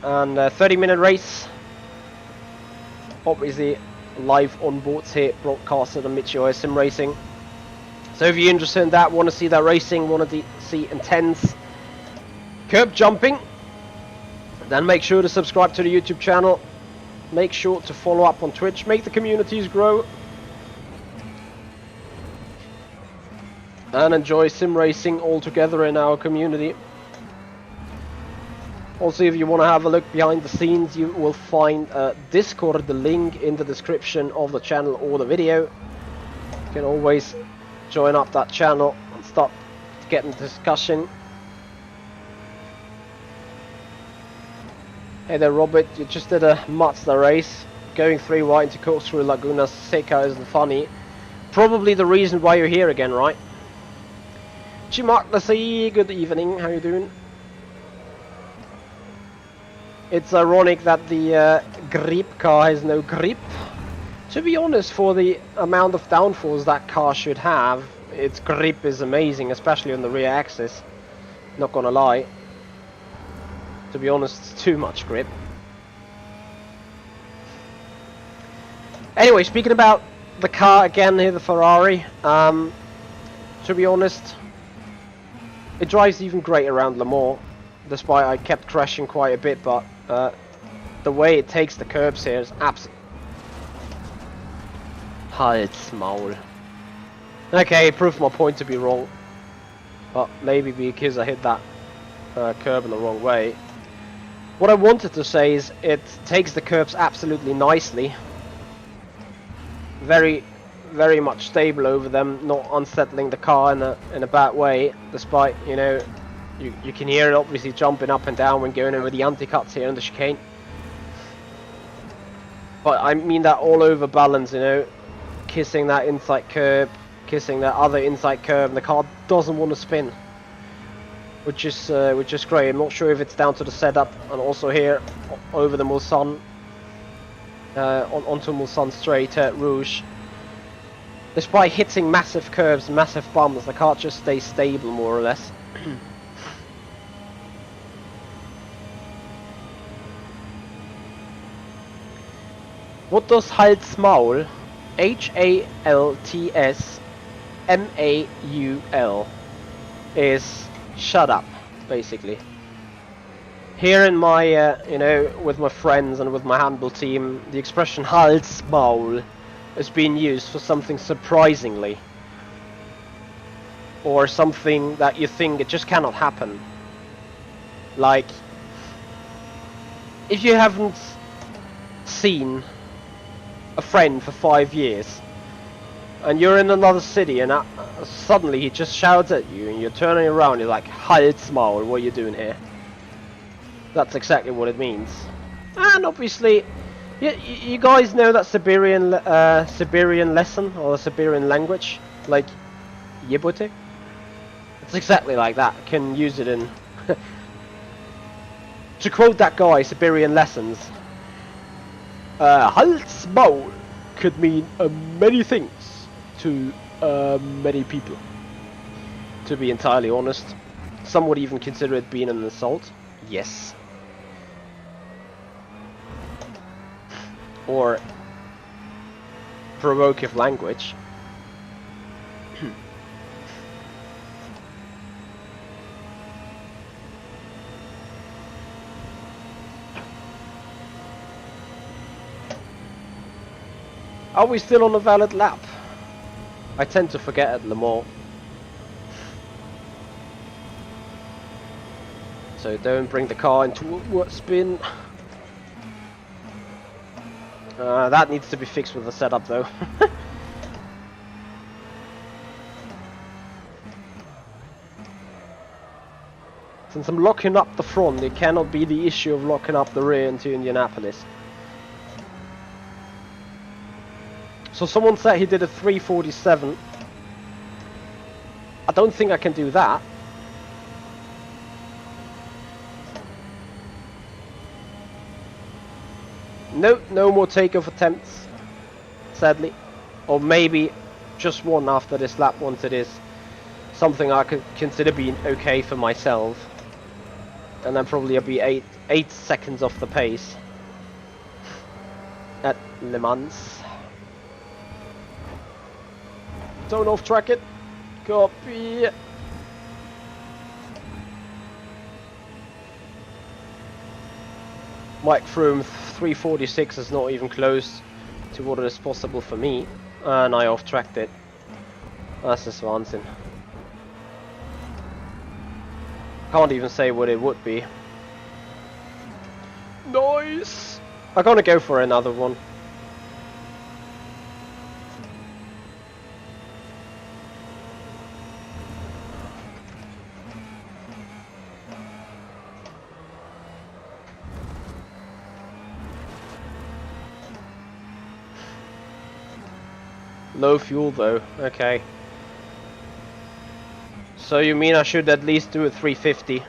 And 30-minute race. Obviously live on boards here, broadcasted on Mitchell Sim Racing. So if you're interested in that, want to see that racing, want to see intense curb jumping, then make sure to subscribe to the YouTube channel. Make sure to follow up on Twitch, make the communities grow. And enjoy sim racing all together in our community. Also, if you want to have a look behind the scenes, you will find Discord, the link in the description of the channel or the video. You can always join up that channel and start getting discussion. Hey there, Robert, you just did a Mazda race, going 3 wide into corkscrew Laguna Seca isn't funny. Probably the reason why you're here again, right? Chimak Lassie, good evening, how you doing? It's ironic that the grip car has no grip. To be honest, for the amount of downforce that car should have, its grip is amazing, especially on the rear axis. Not gonna lie. To be honest, it's too much grip. Anyway, speaking about the car again here, the Ferrari. To be honest, it drives even great around Le Mans, despite I kept crashing quite a bit, but the way it takes the curbs here is absolutely... Halsmaul. Okay, it proved my point to be wrong. But maybe because I hit that curb in the wrong way. What I wanted to say is it takes the curbs absolutely nicely. Very, very much stable over them, not unsettling the car in a bad way, despite, you know, you can hear it obviously jumping up and down when going over the anti-cuts here in the chicane. But I mean that all over balance, you know, kissing that inside curb, kissing that other inside curb, and the car doesn't want to spin. Which is great. I'm not sure if it's down to the setup, and also here over the Mulsanne, onto Mulsanne straight at Rouge. Despite hitting massive curves, massive bumps, the car just stays stable more or less. What does Halsmaul, Haltsmaul, is shut up, basically. Here in my, you know, with my friends and with my handball team, the expression Halsmaul is being used for something surprisingly. Or something that you think it just cannot happen. Like, if you haven't seen a friend for 5 years, and you're in another city, and suddenly he just shouts at you, and you're turning around, you're like, Halsmaul, what are you doing here? That's exactly what it means. And obviously, you guys know that Siberian lesson, or the Siberian language, like Yibote? It's exactly like that. You can use it in... To quote that guy, Siberian lessons, Halsmaul could mean many things to many people. To be entirely honest, some would even consider it being an insult. Yes. Or provocative language. Are we still on a valid lap? I tend to forget at Le Mans. So don't bring the car into a spin. That needs to be fixed with the setup though. Since I'm locking up the front, it cannot be the issue of locking up the rear into Indianapolis. So someone said he did a 347. I don't think I can do that. No more takeoff attempts, sadly. Or maybe just one after this lap once it is something I could consider being okay for myself. And then probably I'll be 8 seconds off the pace at LeMans. Don't off track it. Copy. Mike Froome 346 is not even close to what is possible for me, and I off tracked it. That's just advancing. Can't even say what it would be. Nice! I'm gonna go for another one. Low fuel though, okay. So you mean I should at least do a 350?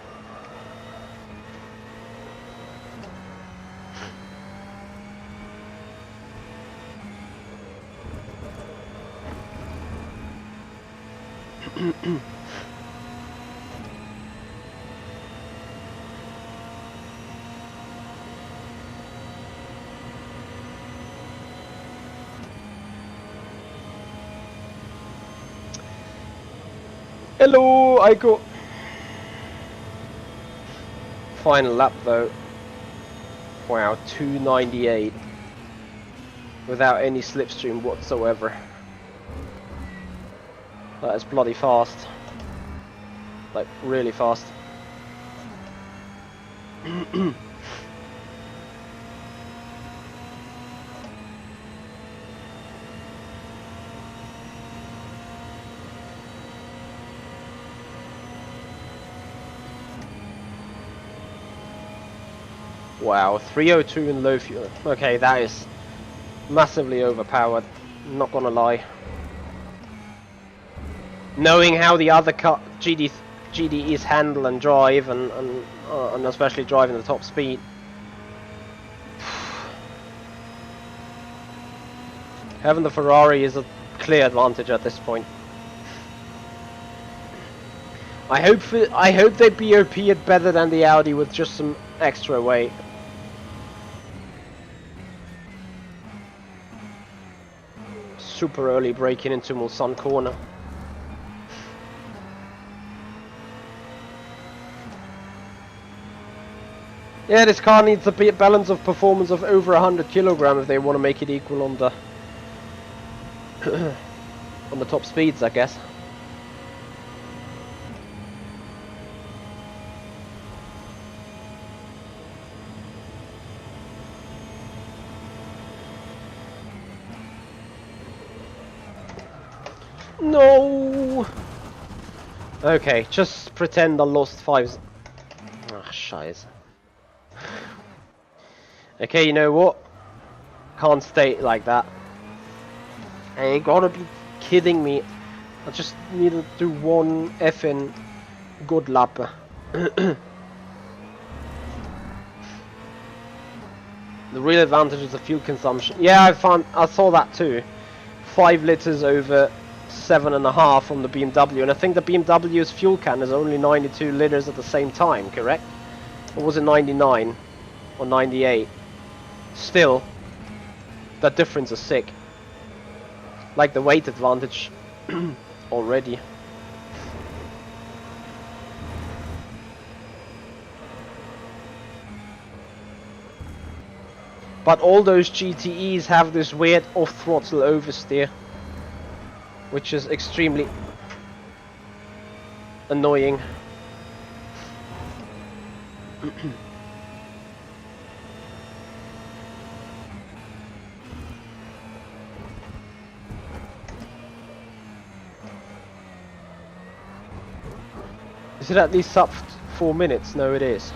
Hello, Aiko. Final lap though. Wow, 298 without any slipstream whatsoever. That is bloody fast. Like really fast. Wow, 302 in low fuel. Okay, that is massively overpowered. Not gonna lie. Knowing how the other GTEs handle and drive, and especially driving the top speed. Having the Ferrari is a clear advantage at this point. I hope they BOP it better than the Audi with just some extra weight. Super early braking into Mulsanne corner. Yeah, this car needs a balance of performance of over 100 kilograms if they want to make it equal on the on the top speeds, I guess. No. Okay, just pretend I lost 5. Ah, scheiße. Okay, you know what? Can't stay like that. Hey, you gotta be kidding me. I just need to do one effing good lap. The real advantage is the fuel consumption. Yeah, I saw that too. 5 liters over 7.5 on the BMW, and I think the BMW's fuel can is only 92 liters at the same time, correct? Or was it 99 or 98? Still, that difference is sick. Like the weight advantage already. But all those GTEs have this weird off-throttle oversteer, which is extremely annoying. Is it at least sub 4 minutes? No, it is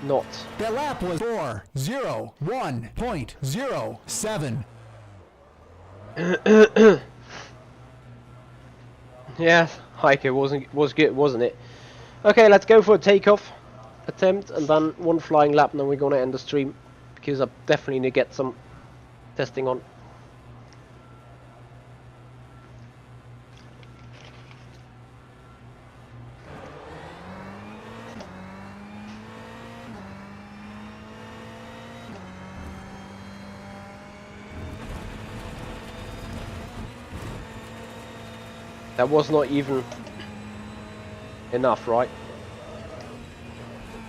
not. The lap was 4:01.07. Yeah, hike was good, wasn't it? Okay, let's go for a takeoff attempt and then one flying lap, and then we're gonna end the stream because I definitely need to get some testing on. That was not even enough, right?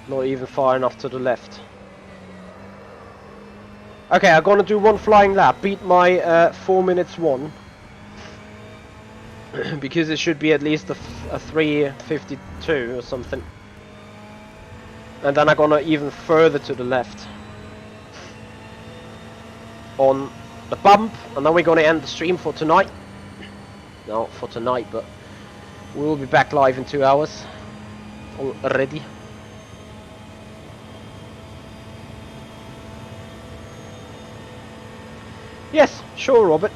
Not even far enough to the left. Okay, I'm gonna do one flying lap, beat my 4 minutes 1. Because it should be at least a 3:52 or something. And then I'm gonna even further to the left. On the bump, and then we're gonna end the stream for tonight. Not for tonight, but we will be back live in 2 hours. Already. Yes, sure, Robert.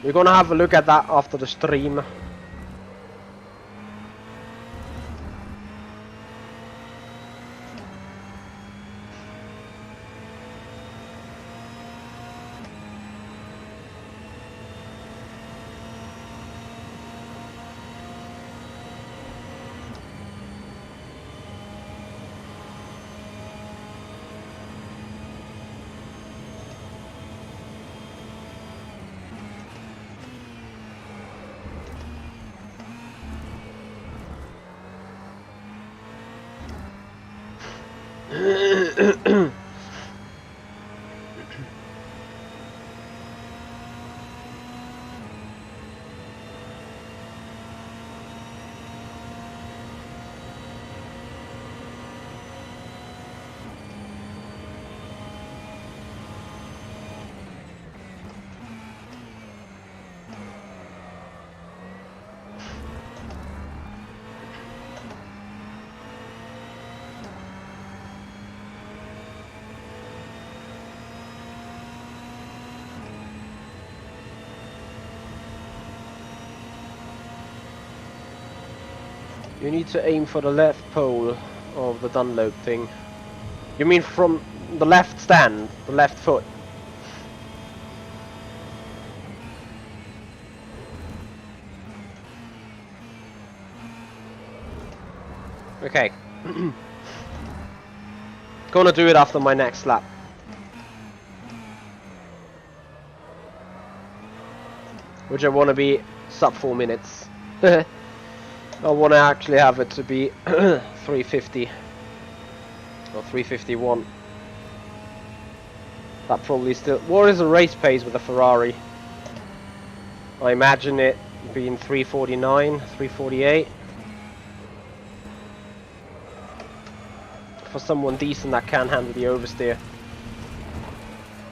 We're gonna have a look at that after the stream. You need to aim for the left pole of the Dunlop thing. You mean from the left stand, the left foot? Okay. Gonna do it after my next lap. Which I want to be sub 4 minutes. I want to actually have it to be 350 or 351. That probably still... What is the race pace with a Ferrari? I imagine it being 349, 348. For someone decent that can handle the oversteer.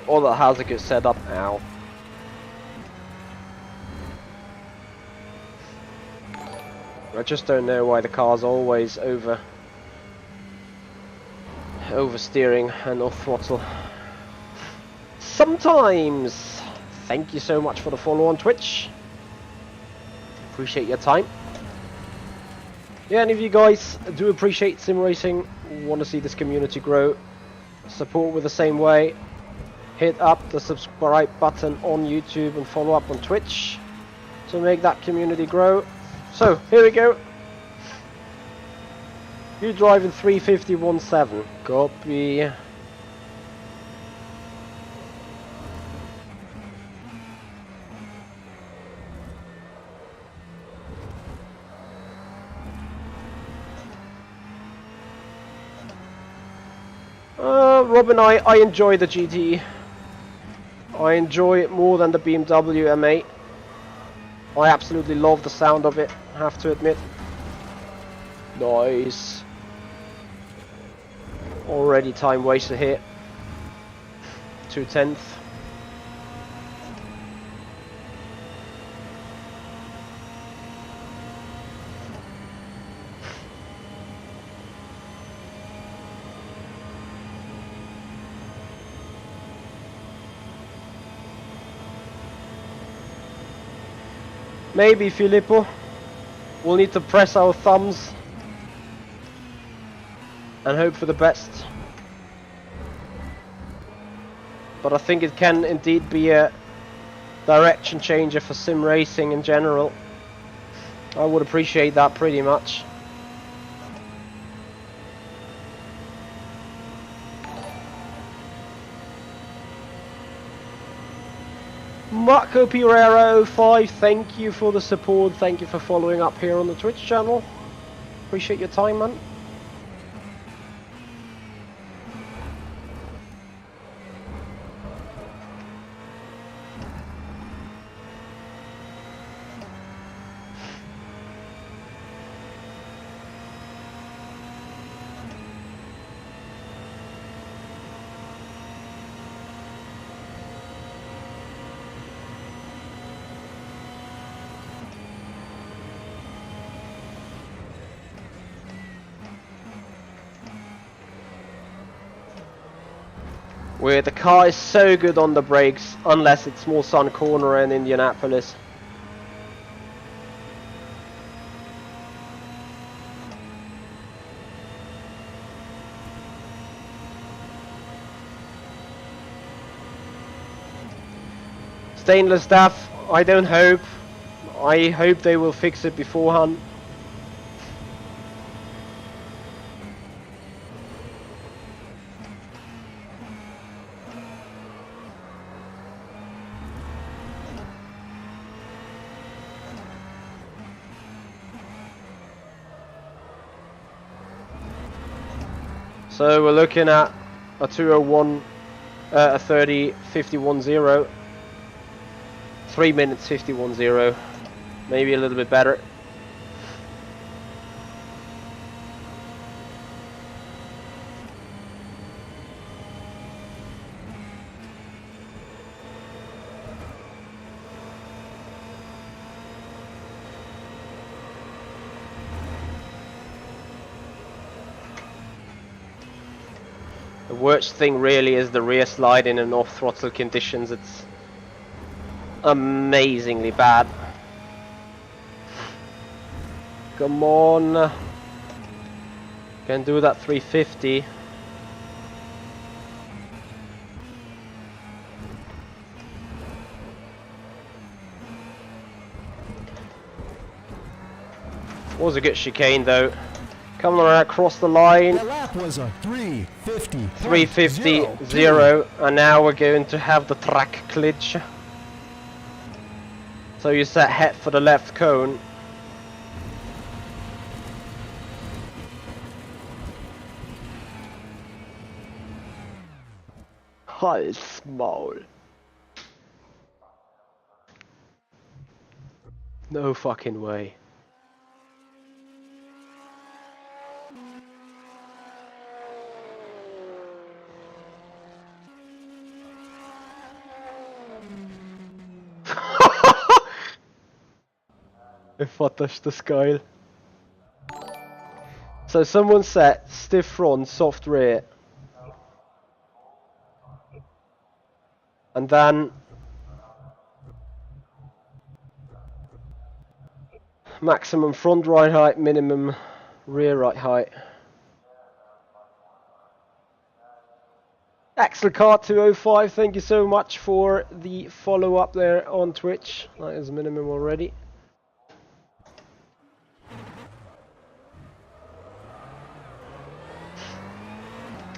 Or that has a good setup. Ow. I just don't know why the car's always oversteering and off throttle. Sometimes. Thank you so much for the follow on Twitch. Appreciate your time. Yeah, and if you guys do appreciate sim racing, want to see this community grow, support with the same way, hit up the subscribe button on YouTube and follow up on Twitch to make that community grow. So, here we go. You driving 351.7. Copy. Rob and I enjoy the GTE. I enjoy it more than the BMW M8. I absolutely love the sound of it, I have to admit. Nice. Already time waster here. 2/10. Maybe, Filippo. We'll need to press our thumbs and hope for the best. But I think it can indeed be a direction changer for sim racing in general. I would appreciate that pretty much. Marco Pirero 5, thank you for the support. Thank you for following up here on the Twitch channel. Appreciate your time, man. Where the car is so good on the brakes, unless it's Mulsanne Corner and Indianapolis. Stainless staff, I don't hope. I hope they will fix it beforehand. So we're looking at a 201, a 30, 51.0. 3 minutes 51.0. Maybe a little bit better. The worst thing really is the rear slide in off throttle conditions. It's amazingly bad. Come on. Can do that 350. Was a good chicane though. Coming across the line. The lap was a 350. 350.0, and now we're going to have the track glitch. So you set head for the left cone. Hals Maul. No fucking way. What the scale. So someone set stiff front, soft rear. And then maximum front right height, minimum rear right height. Axel Cart 205, thank you so much for the follow up there on Twitch. That is minimum already.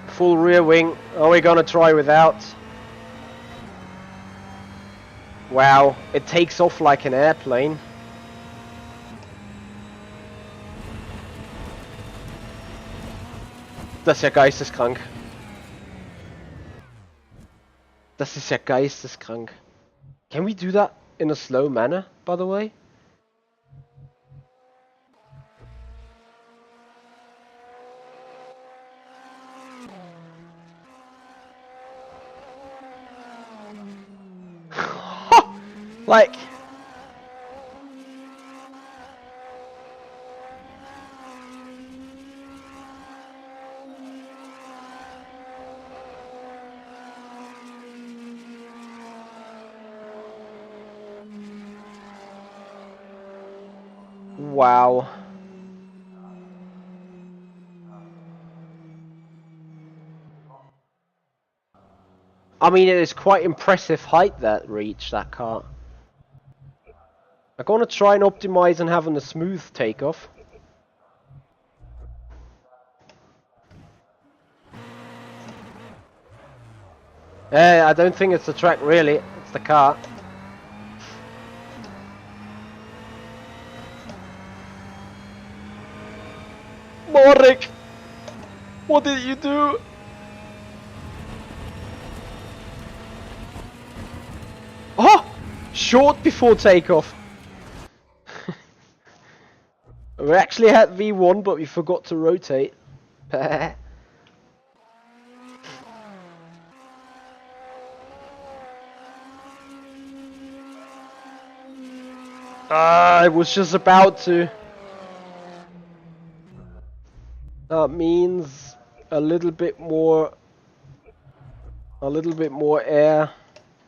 Full rear wing. Are we gonna try without? Wow, it takes off like an airplane. Das ist ja geisteskrank. Das ist ja geisteskrank. Can we do that in a slow manner, by the way? Like... Wow. I mean, it is quite impressive height that reached that car. I'm gonna try and optimize and having a smooth takeoff. I don't think it's the track really, it's the car. Ulrich! What did you do? Oh! Short before takeoff. We actually had V1, but we forgot to rotate. I was just about to. That means a little bit more air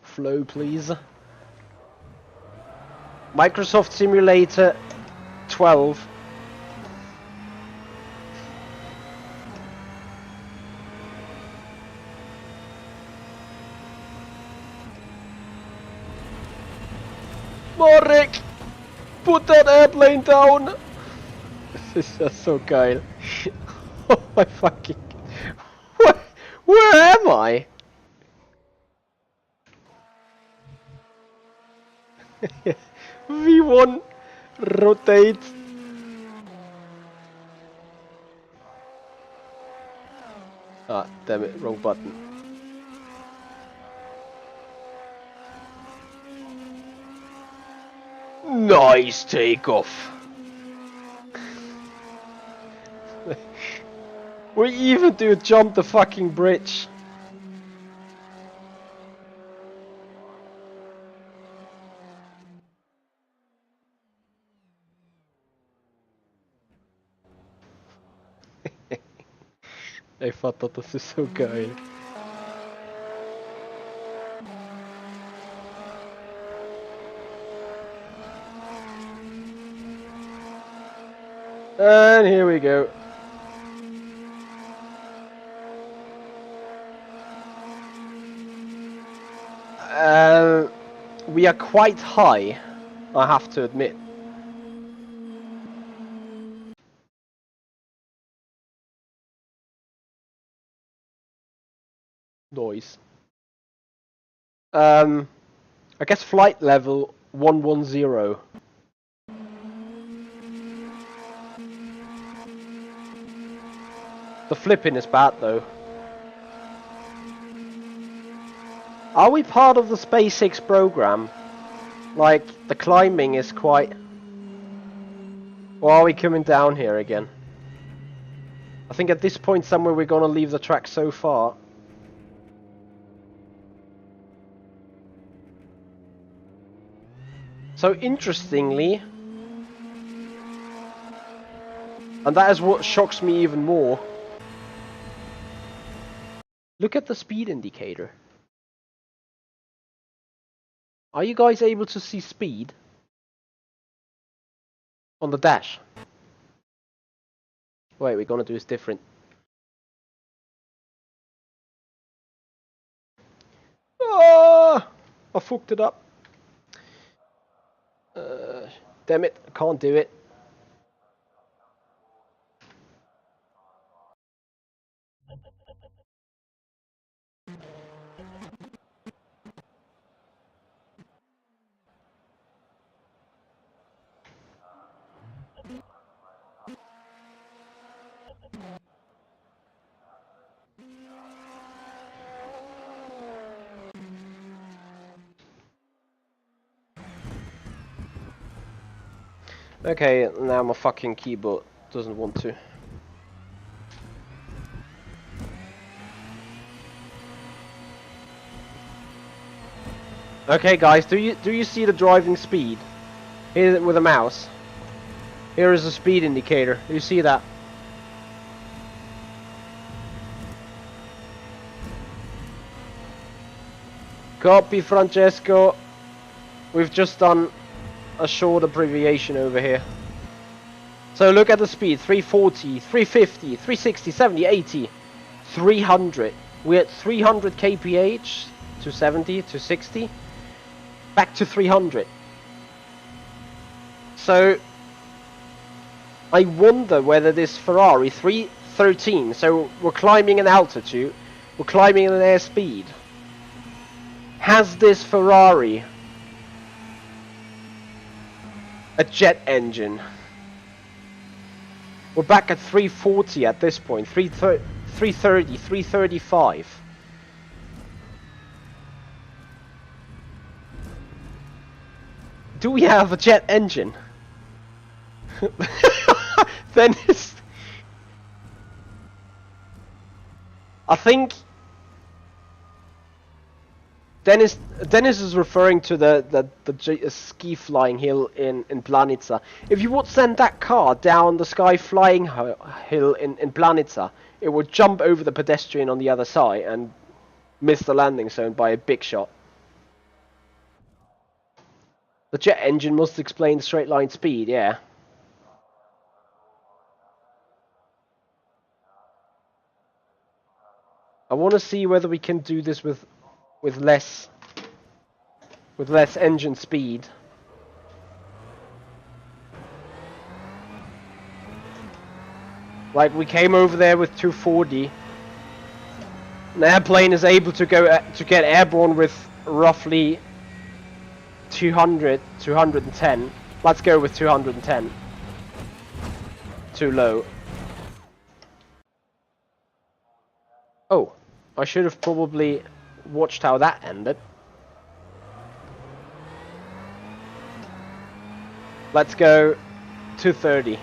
flow, please. Microsoft Simulator 12. Morik! Put that airplane down! This is just so geil. Oh my fucking... Where am I? V1 rotate. Ah, damn it, wrong button. Nice takeoff. We even do jump the fucking bridge. Jag fattar att det är så geil. And here we go. We are quite high, I have to admit. Noise. I guess flight level 110. The flipping is bad though. Are we part of the SpaceX program? Like, the climbing is quite... Or are we coming down here again? I think at this point somewhere we're gonna leave the track so far. So interestingly, and that is what shocks me even more, look at the speed indicator. Are you guys able to see speed on the dash? Wait, we're gonna do this different. Ah, I fucked it up. Damn it, I can't do it. Okay, now my fucking keyboard doesn't want to. Okay, guys, do you see the driving speed? Here with a mouse. Here is the speed indicator. Do you see that? Copy, Francesco. We've just done a short abbreviation over here. So look at the speed. 340, 350, 360, 70, 80, 300. We're at 300 kph, 270, 260. Back to 300. So I wonder whether this Ferrari 313, so we're climbing an altitude, we're climbing an airspeed. Has this Ferrari a jet engine? We're back at 340 at this point. 330, 335. Do we have a jet engine? Then it's... I think Dennis is referring to the ski flying hill in Planica. If you would send that car down the sky flying hill in Planica, it would jump over the pedestrian on the other side and miss the landing zone by a big shot. The jet engine must explain the straight line speed, yeah. I want to see whether we can do this with less engine speed. Like we came over there with 240. An airplane is able to get airborne with roughly 200, 210. Let's go with 210. Too low. Oh, I should have probably watched how that ended. Let's go 230.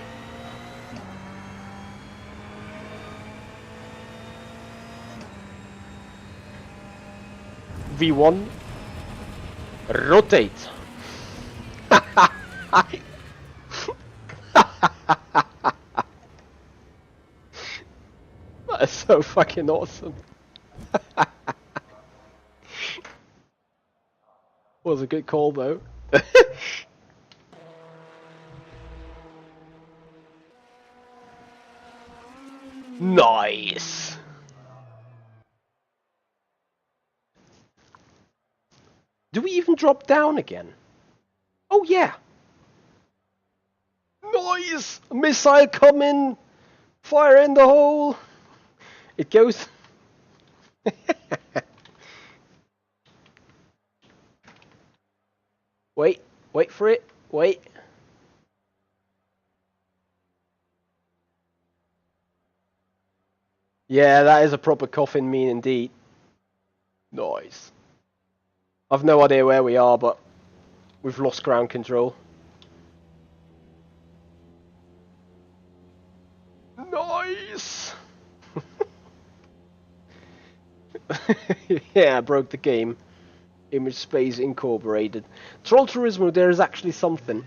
V1. Rotate. That's so fucking awesome. Was a good call though. Nice. Do we even drop down again? Oh yeah. Nice. Missile coming. Fire in the hole. It goes. Wait for it. Wait. Yeah, that is a proper coffin mean indeed. Nice. I've no idea where we are, but we've lost ground control. Nice. Yeah, I broke the game. Image Space Incorporated. Troll Turismo, there is actually something.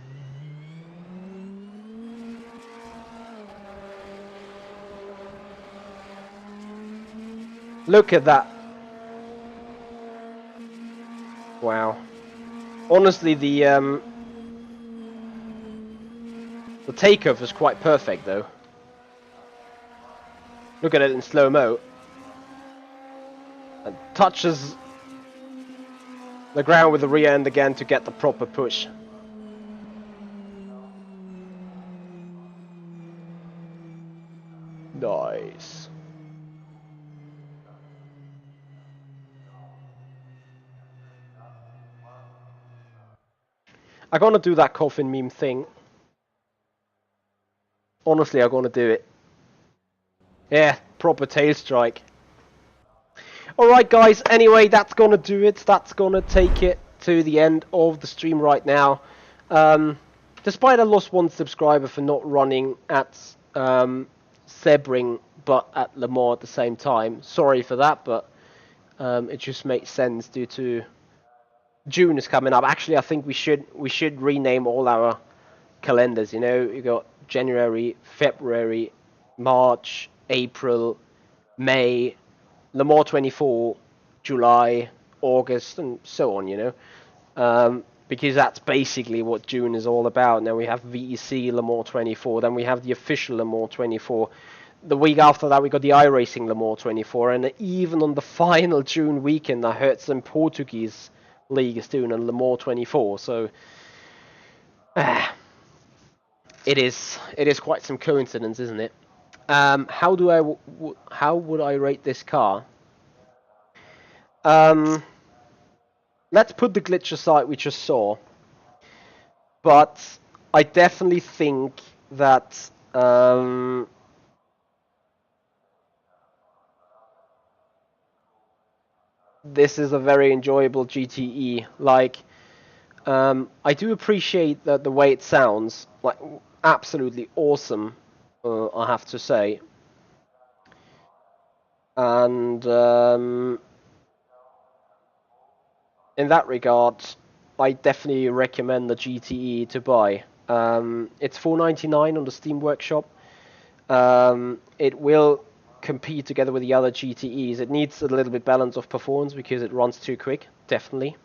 Look at that. Wow. Honestly, the takeoff is quite perfect though. Look at it in slow-mo. And touches the ground with the rear end again to get the proper push. Nice. I'm gonna do that coffin meme thing. Honestly, I'm gonna do it. Yeah, proper tail strike. Alright guys, anyway, that's gonna do it. That's gonna take it to the end of the stream right now. Despite I lost one subscriber for not running at Sebring but at LeMans at the same time. Sorry for that, but it just makes sense due to June is coming up. Actually, I think we should rename all our calendars. You know, you got January, February, March, April, May, LeMans 24, July, August, and so on. You know, because that's basically what June is all about. Now we have VEC LeMans 24, then we have the official LeMans 24. The week after that, we got the iRacing LeMans 24, and even on the final June weekend, I heard some Portuguese league is doing a LeMans 24. So it is quite some coincidence, isn't it? How would I rate this car? Let's put the glitch aside we just saw, but I definitely think that Um, this is a very enjoyable GTE. Like, I do appreciate the way it sounds. Like, absolutely awesome, I have to say. And in that regard, I definitely recommend the GTE to buy. It's $4.99 on the Steam Workshop. It will compete together with the other GTEs. It needs a little bit balance of performance because it runs too quick, definitely.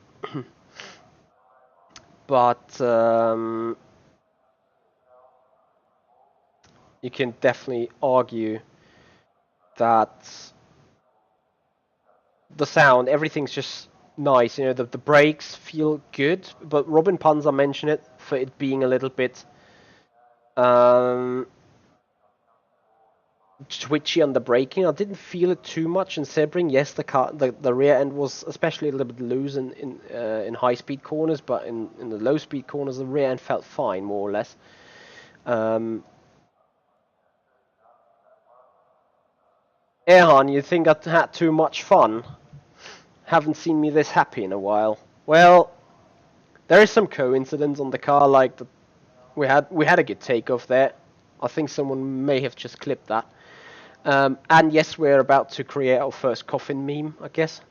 But you can definitely argue that the sound, everything's just nice. You know, the brakes feel good, but Robin Panzer mentioned it for it being a little bit twitchy on the braking. I didn't feel it too much in Sebring. Yes, the rear end was especially a little bit loose in high speed corners, but in the low speed corners the rear end felt fine, more or less. Erhan, you think I had too much fun? Haven't seen me this happy in a while. Well, there is some coincidence on the car, like we had a good takeoff there. I think someone may have just clipped that. And yes, we're about to create our first coffin meme, I guess.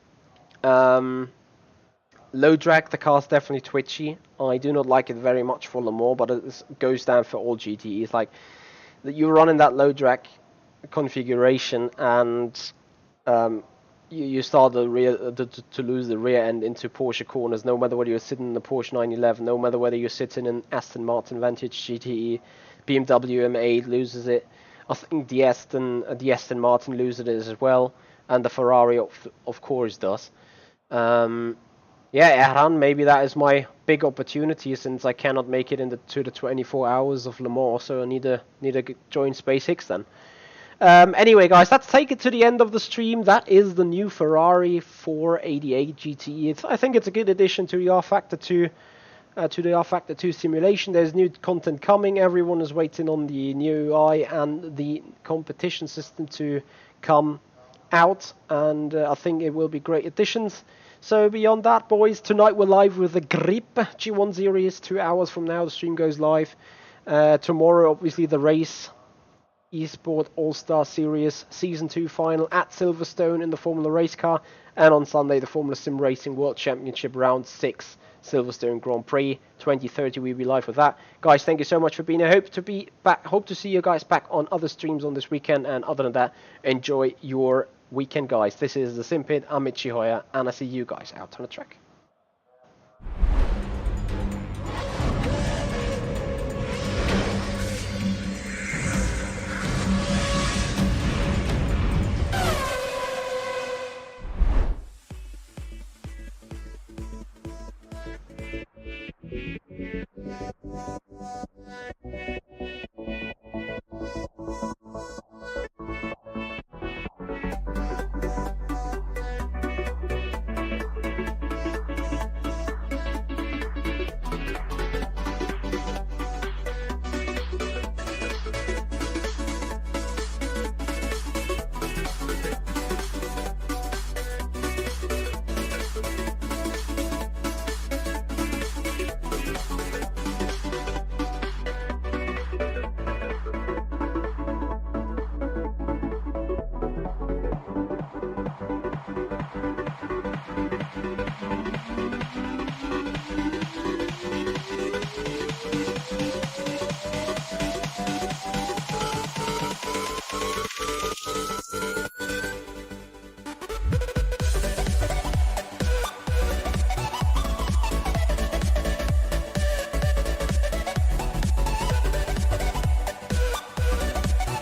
Low drag, the car's definitely twitchy. I do not like it very much for Le Mans, but it goes down for all GTEs. Like, you run in that low drag configuration, and you start to lose the rear end into Porsche corners, no matter whether you're sitting in the Porsche 911, no matter whether you're sitting in Aston Martin Vantage GTE, BMW M8 loses it. I think the Aston Martin loses it as well, and the Ferrari of course does. Yeah, Erhan, maybe that is my big opportunity since I cannot make it to the 24 hours of Le Mans, so I need to join SpaceX then. Anyway, guys, let's take it to the end of the stream. That is the new Ferrari 488 GTE. I think it's a good addition to the rFactor 2. To the rFactor 2 simulation. There's new content coming. Everyone is waiting on the new UI and the competition system to come out, and I think it will be great additions. So beyond that, boys, tonight we're live with the Grip G1 series. 2 hours from now the stream goes live. Tomorrow, obviously, the race Esport All-Star Series Season 2 final at Silverstone in the Formula Race car, and on Sunday the Formula Sim Racing World Championship Round 6 Silverstone Grand Prix 2030. We'll be live with that. Guys, thank you so much for being here. Hope to see you guys back on other streams on this weekend, and other than that, enjoy your weekend, guys. This is the Simpid, I'm Michi Hoya, and I see you guys out on the track.